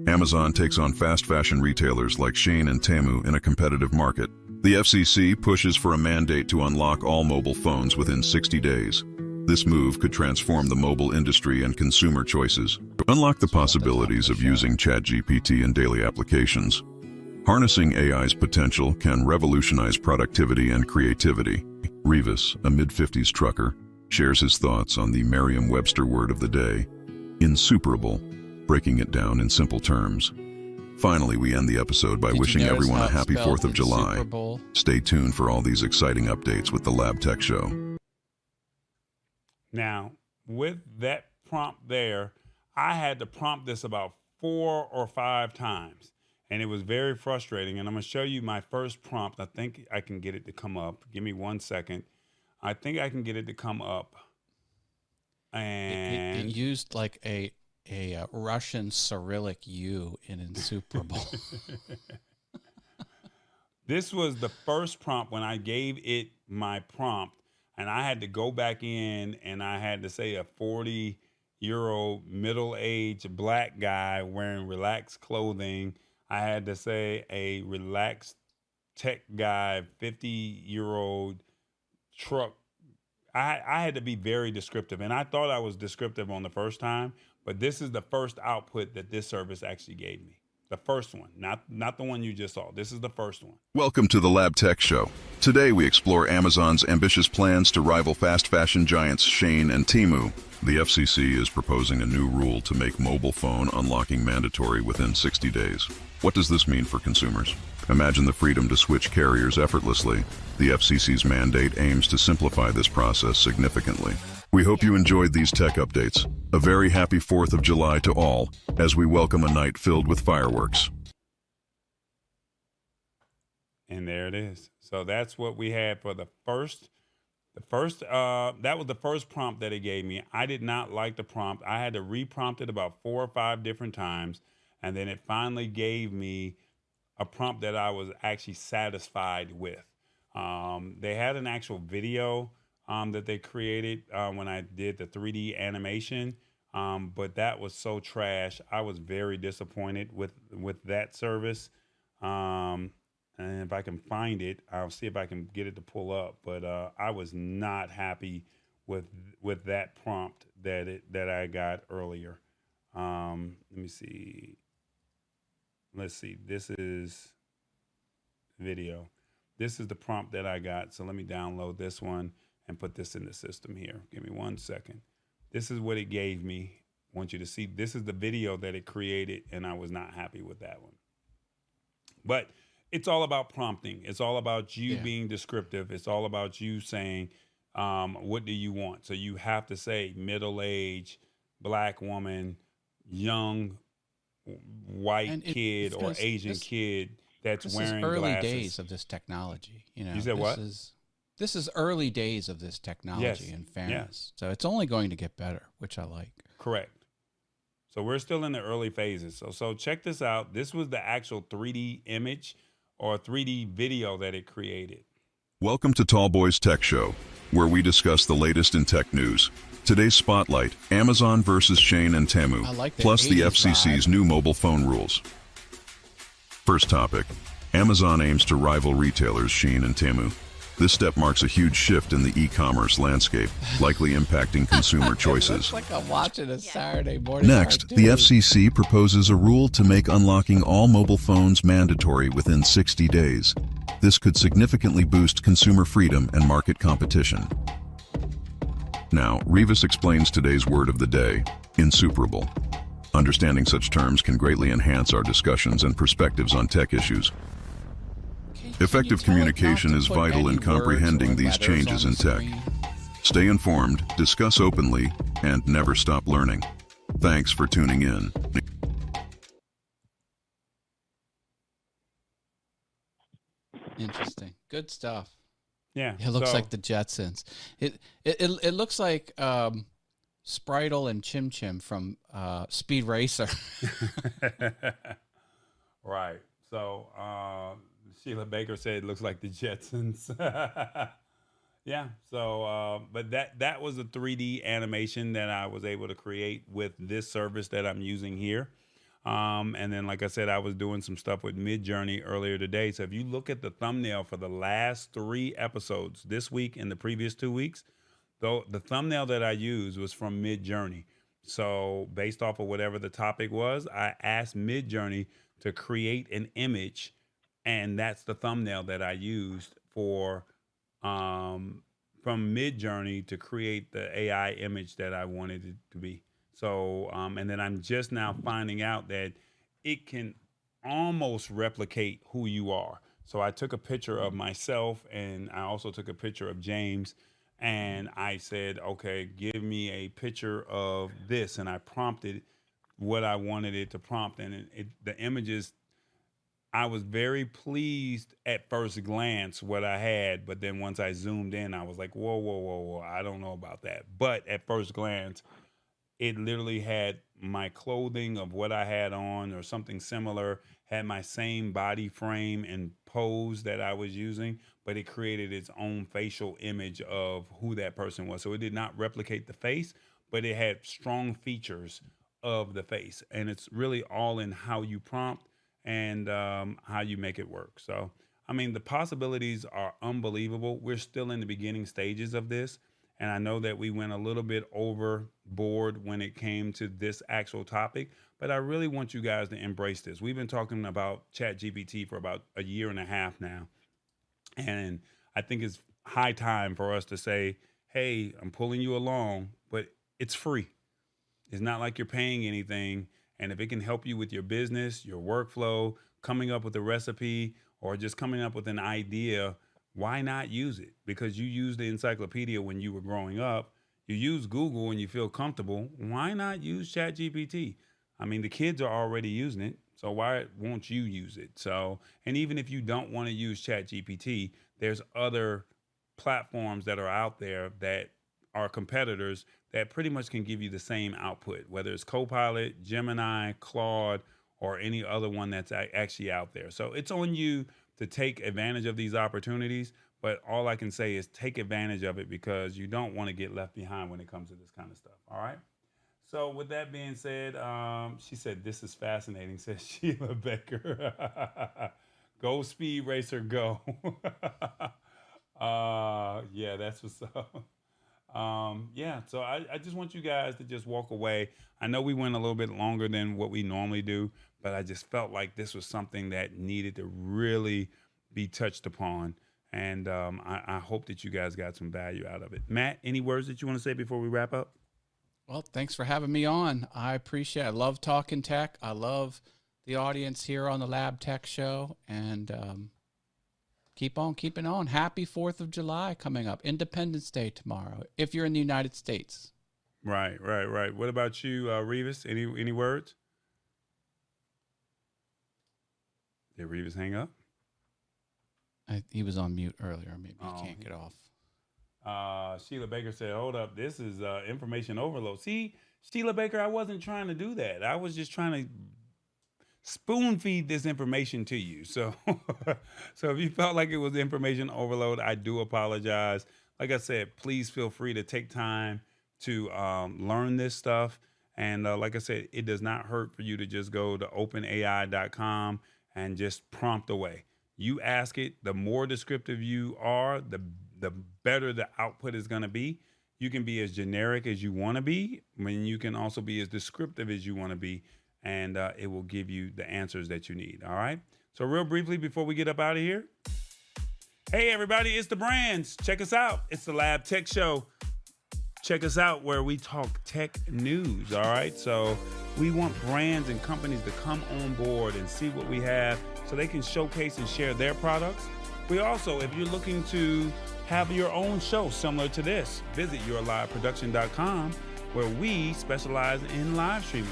Amazon takes on fast fashion retailers like Shein and Temu in a competitive market. The FCC pushes for a mandate to unlock all mobile phones within 60 days. This move could transform the mobile industry and consumer choices. Unlock the possibilities of using Chat GPT in daily applications. Harnessing AI's potential can revolutionize productivity and creativity. Revis, a mid-50s trucker, shares his thoughts on the Merriam-Webster word of the day, insuperable, breaking it down in simple terms. Finally, we end the episode by wishing everyone a happy 4th of July. Stay tuned for all these exciting updates with the Lab Tech Show. Now, with that prompt there, I had to prompt this about 4 or 5 times, and it was very frustrating. And I'm going to show you my first prompt. I think I can get it to come up. Give me 1 second. I think I can get it to come up. And it used like a Russian Cyrillic U in Insuperable. This was the first prompt when I gave it my prompt, and I had to go back in and I had to say a 40-year-old middle-aged black guy wearing relaxed clothing. I had to say a relaxed tech guy, 50-year-old truck. I had to be very descriptive, and I thought I was descriptive on the first time, but this is the first output that this service actually gave me. The first one, not the one you just saw. This is the first one. Welcome to the Lab Tech Show. Today we explore Amazon's ambitious plans to rival fast fashion giants Shein and Temu. The FCC is proposing a new rule to make mobile phone unlocking mandatory within 60 days. What does this mean for consumers? Imagine the freedom to switch carriers effortlessly. The FCC's mandate aims to simplify this process significantly. We hope you enjoyed these tech updates. A very happy 4th of July to all, as we welcome a night filled with fireworks. And there it is. So that's what we had for that was the first prompt that it gave me. I did not like the prompt. I had to re-prompt it about 4 or 5 different times, and then it finally gave me a prompt that I was actually satisfied with. They had an actual video that they created when I did the 3D animation, but that was so trash. I was very disappointed with that service. And if I can find it, I'll see if I can get it to pull up. But I was not happy with that prompt that I got earlier. Let me see. Let's see. This is video. This is the prompt that I got. So let me download this one and put this in the system here. Give me 1 second. This is what it gave me. I want you to see this is the video that it created, and I was not happy with that one. But it's all about prompting. It's all about you being descriptive. It's all about you saying, what do you want? So you have to say middle-aged, black woman, young, white kid, or Asian kid that's wearing early glasses. Days of this technology. You said what? This is early days of this technology, in fairness. So it's only going to get better, which I like. Correct. So we're still in the early phases. So check this out. This was the actual 3D image or 3D video that it created. Welcome to Tall Boys Tech Show, where we discuss the latest in tech news. Today's spotlight, Amazon versus Shein and Temu, plus the FCC's new mobile phone rules. First topic, Amazon aims to rival retailers Shein and Temu. This step marks a huge shift in the e-commerce landscape, likely impacting consumer choices. Looks like I'm watching a Saturday morning Next, cartoon. the FCC proposes a rule to make unlocking all mobile phones mandatory within 60 days. This could significantly boost consumer freedom and market competition. Now, Revis explains today's word of the day, insuperable. Understanding such terms can greatly enhance our discussions and perspectives on tech issues. Effective communication is vital in comprehending these changes in tech. Stay informed, discuss openly, and never stop learning. Thanks for tuning in. Interesting. Good stuff. Yeah. It looks like the Jetsons. It looks like Spritle and Chim Chim from Speed Racer. Right. So Sheila Baker said it looks like the Jetsons. Yeah. So, but that was a 3D animation that I was able to create with this service that I'm using here. And then, like I said, I was doing some stuff with Midjourney earlier today. So if you look at the thumbnail for the last 3 episodes this week and the previous 2 weeks, though the thumbnail that I used was from Midjourney. So based off of whatever the topic was, I asked Midjourney to create an image, and that's the thumbnail that I used for from Midjourney to create the AI image that I wanted it to be. So, and then I'm just now finding out that it can almost replicate who you are. So I took a picture of myself, and I also took a picture of James, and I said, okay, give me a picture of this. And I prompted what I wanted it to prompt. And the images, I was very pleased at first glance what I had. But then once I zoomed in, I was like, whoa, whoa, whoa, whoa. I don't know about that. But at first glance, it literally had my clothing of what I had on or something similar, had my same body frame and pose that I was using, but it created its own facial image of who that person was. So it did not replicate the face, but it had strong features of the face. And it's really all in how you prompt and how you make it work. So, I mean, the possibilities are unbelievable. We're still in the beginning stages of this. And I know that we went a little bit overboard when it came to this actual topic, but I really want you guys to embrace this. We've been talking about Chat GPT for about a year and a half now. And I think it's high time for us to say, hey, I'm pulling you along, but it's free. It's not like you're paying anything. And if it can help you with your business, your workflow, coming up with a recipe, or just coming up with an idea, why not use it? Because you used the encyclopedia when you were growing up. You use Google and you feel comfortable. Why not use Chat GPT? I mean, the kids are already using it, so why won't you use it? So, and even if you don't want to use Chat GPT, there's other platforms that are out there that are competitors that pretty much can give you the same output, whether it's Copilot, Gemini, Claude, or any other one that's actually out there. So it's on you to take advantage of these opportunities, but all I can say is take advantage of it because you don't want to get left behind when it comes to this kind of stuff. All right. So with that being said, she said, this is fascinating, says Sheila Baker. Go Speed Racer, go. Yeah, that's what's up. Yeah, so I just want you guys to just walk away. I know we went a little bit longer than what we normally do, but I just felt like this was something that needed to really be touched upon. And I hope that you guys got some value out of it. Matt, any words that you want to say before we wrap up? Well, thanks for having me on. I appreciate it. I love talking tech. I love the audience here on the Lab Tech Show. And keep on keeping on. Happy 4th of July coming up. Independence Day tomorrow, if you're in the United States. Right. What about you, Revis? Any words? Did Revis hang up? He was on mute earlier. Maybe he can't get off. Sheila Baker said, hold up, this is information overload. See, Sheila Baker, I wasn't trying to do that. I was just trying to spoon feed this information to you. So so if you felt like it was information overload, I do apologize. Like I said, please feel free to take time to learn this stuff. And like I said, it does not hurt for you to just go to openai.com and just prompt away. You ask it, the more descriptive you are, the better the output is going to be. You can be as generic as you want to be, when you can also be as descriptive as you want to be, and it will give you the answers that you need. All right. So real briefly before we get up out of here. Hey, everybody, it's the Brands. Check us out. It's the Lab Tech Show. Check us out where we talk tech news. All right. So we want brands and companies to come on board and see what we have so they can showcase and share their products. We also, if you're looking to have your own show similar to this, visit yourliveproduction.com, where we specialize in live streaming.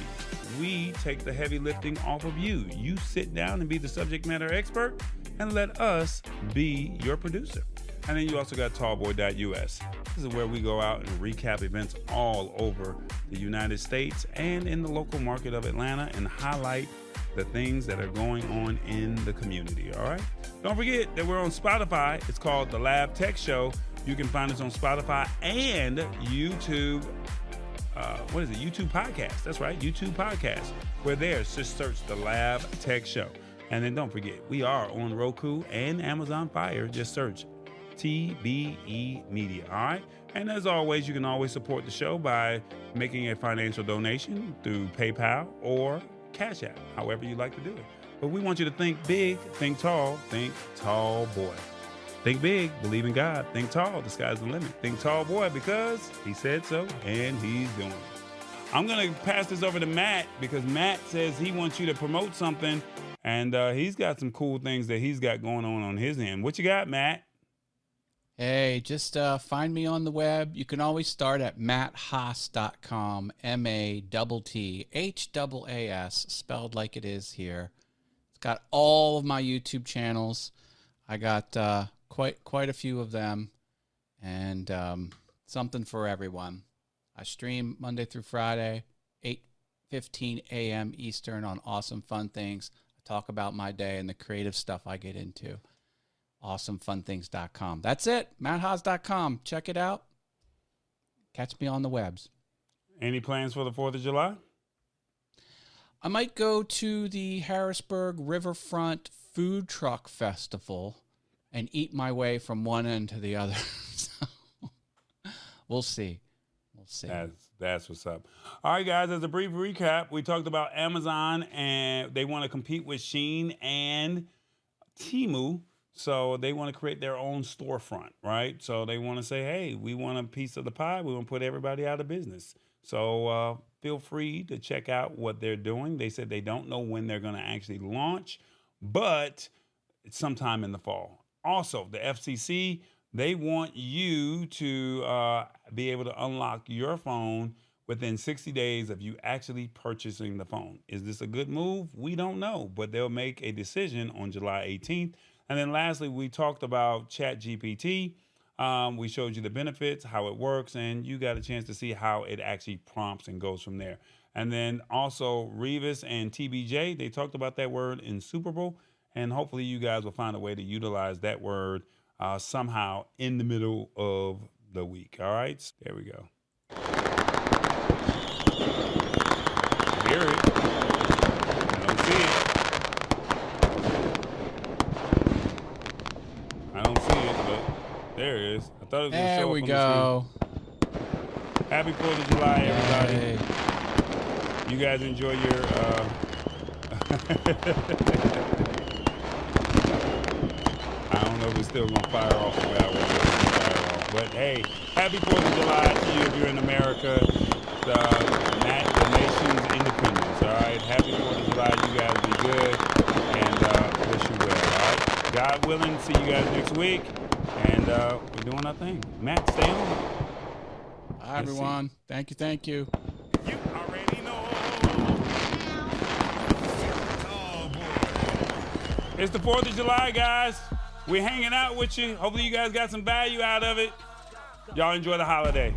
We take the heavy lifting off of you. You sit down and be the subject matter expert and let us be your producer. And then you also got tallboy.us. This is where we go out and recap events all over the United States and in the local market of Atlanta and highlight the things that are going on in the community, all right? Don't forget that we're on Spotify. It's called The Lab Tech Show. You can find us on Spotify and YouTube. YouTube Podcast. That's right, YouTube Podcast. We're there. Just search The Lab Tech Show. And then don't forget, we are on Roku and Amazon Fire. Just search TBE Media, all right? And as always, you can always support the show by making a financial donation through PayPal or Cash App, however you like to do it. But we want you to think big, think tall boy. Think big, believe in God, think tall, the sky's the limit. Think tall boy because he said so and he's doing it. I'm going to pass this over to Matt because Matt says he wants you to promote something and he's got some cool things that he's got going on his end. What you got, Matt? Hey, just find me on the web. You can always start at matthaas.com, MATTHAAS, spelled like it is here. It's got all of my YouTube channels. I got quite a few of them, and something for everyone. I stream Monday through Friday, 8:15 a.m. Eastern on Awesome Fun Things. I talk about my day and the creative stuff I get into. awesomefunthings.com. That's it. matthaas.com. Check it out. Catch me on the webs. Any plans for the 4th of July? I might go to the Harrisburg Riverfront Food Truck Festival and eat my way from one end to the other. So, we'll see. That's what's up. All right, guys, as a brief recap, we talked about Amazon and they want to compete with Shein and Temu. So they want to create their own storefront, right? So they want to say, hey, we want a piece of the pie. We want to put everybody out of business. So feel free to check out what they're doing. They said they don't know when they're going to actually launch, but it's sometime in the fall. Also, the FCC, they want you to be able to unlock your phone within 60 days of you actually purchasing the phone. Is this a good move? We don't know, but they'll make a decision on July 18th. And then lastly, we talked about Chat GPT. We showed you the benefits, how it works, and you got a chance to see how it actually prompts and goes from there. And then also Revis and TBJ, they talked about that word Insuperable, and hopefully you guys will find a way to utilize that word somehow in the middle of the week. All right, there we go. Hear it. I don't see it. I don't see it, but there it is. I thought it was going to show up. There we on go. the screen. Happy 4th of July, everybody. Yay. You guys enjoy your... I don't know if it's still going to fire off the way I want it to fire off. But hey, happy 4th of July to you if you're in America. the nation's independence. All right, happy 4th of July. You guys be good, and wish you well. All right, God willing, see you guys next week, and we're doing our thing. Matt, stay on. Bye, everyone. Thank you. You already know. Oh boy, it's the 4th of July, guys. We're hanging out with you. Hopefully, you guys got some value out of it. Y'all enjoy the holiday.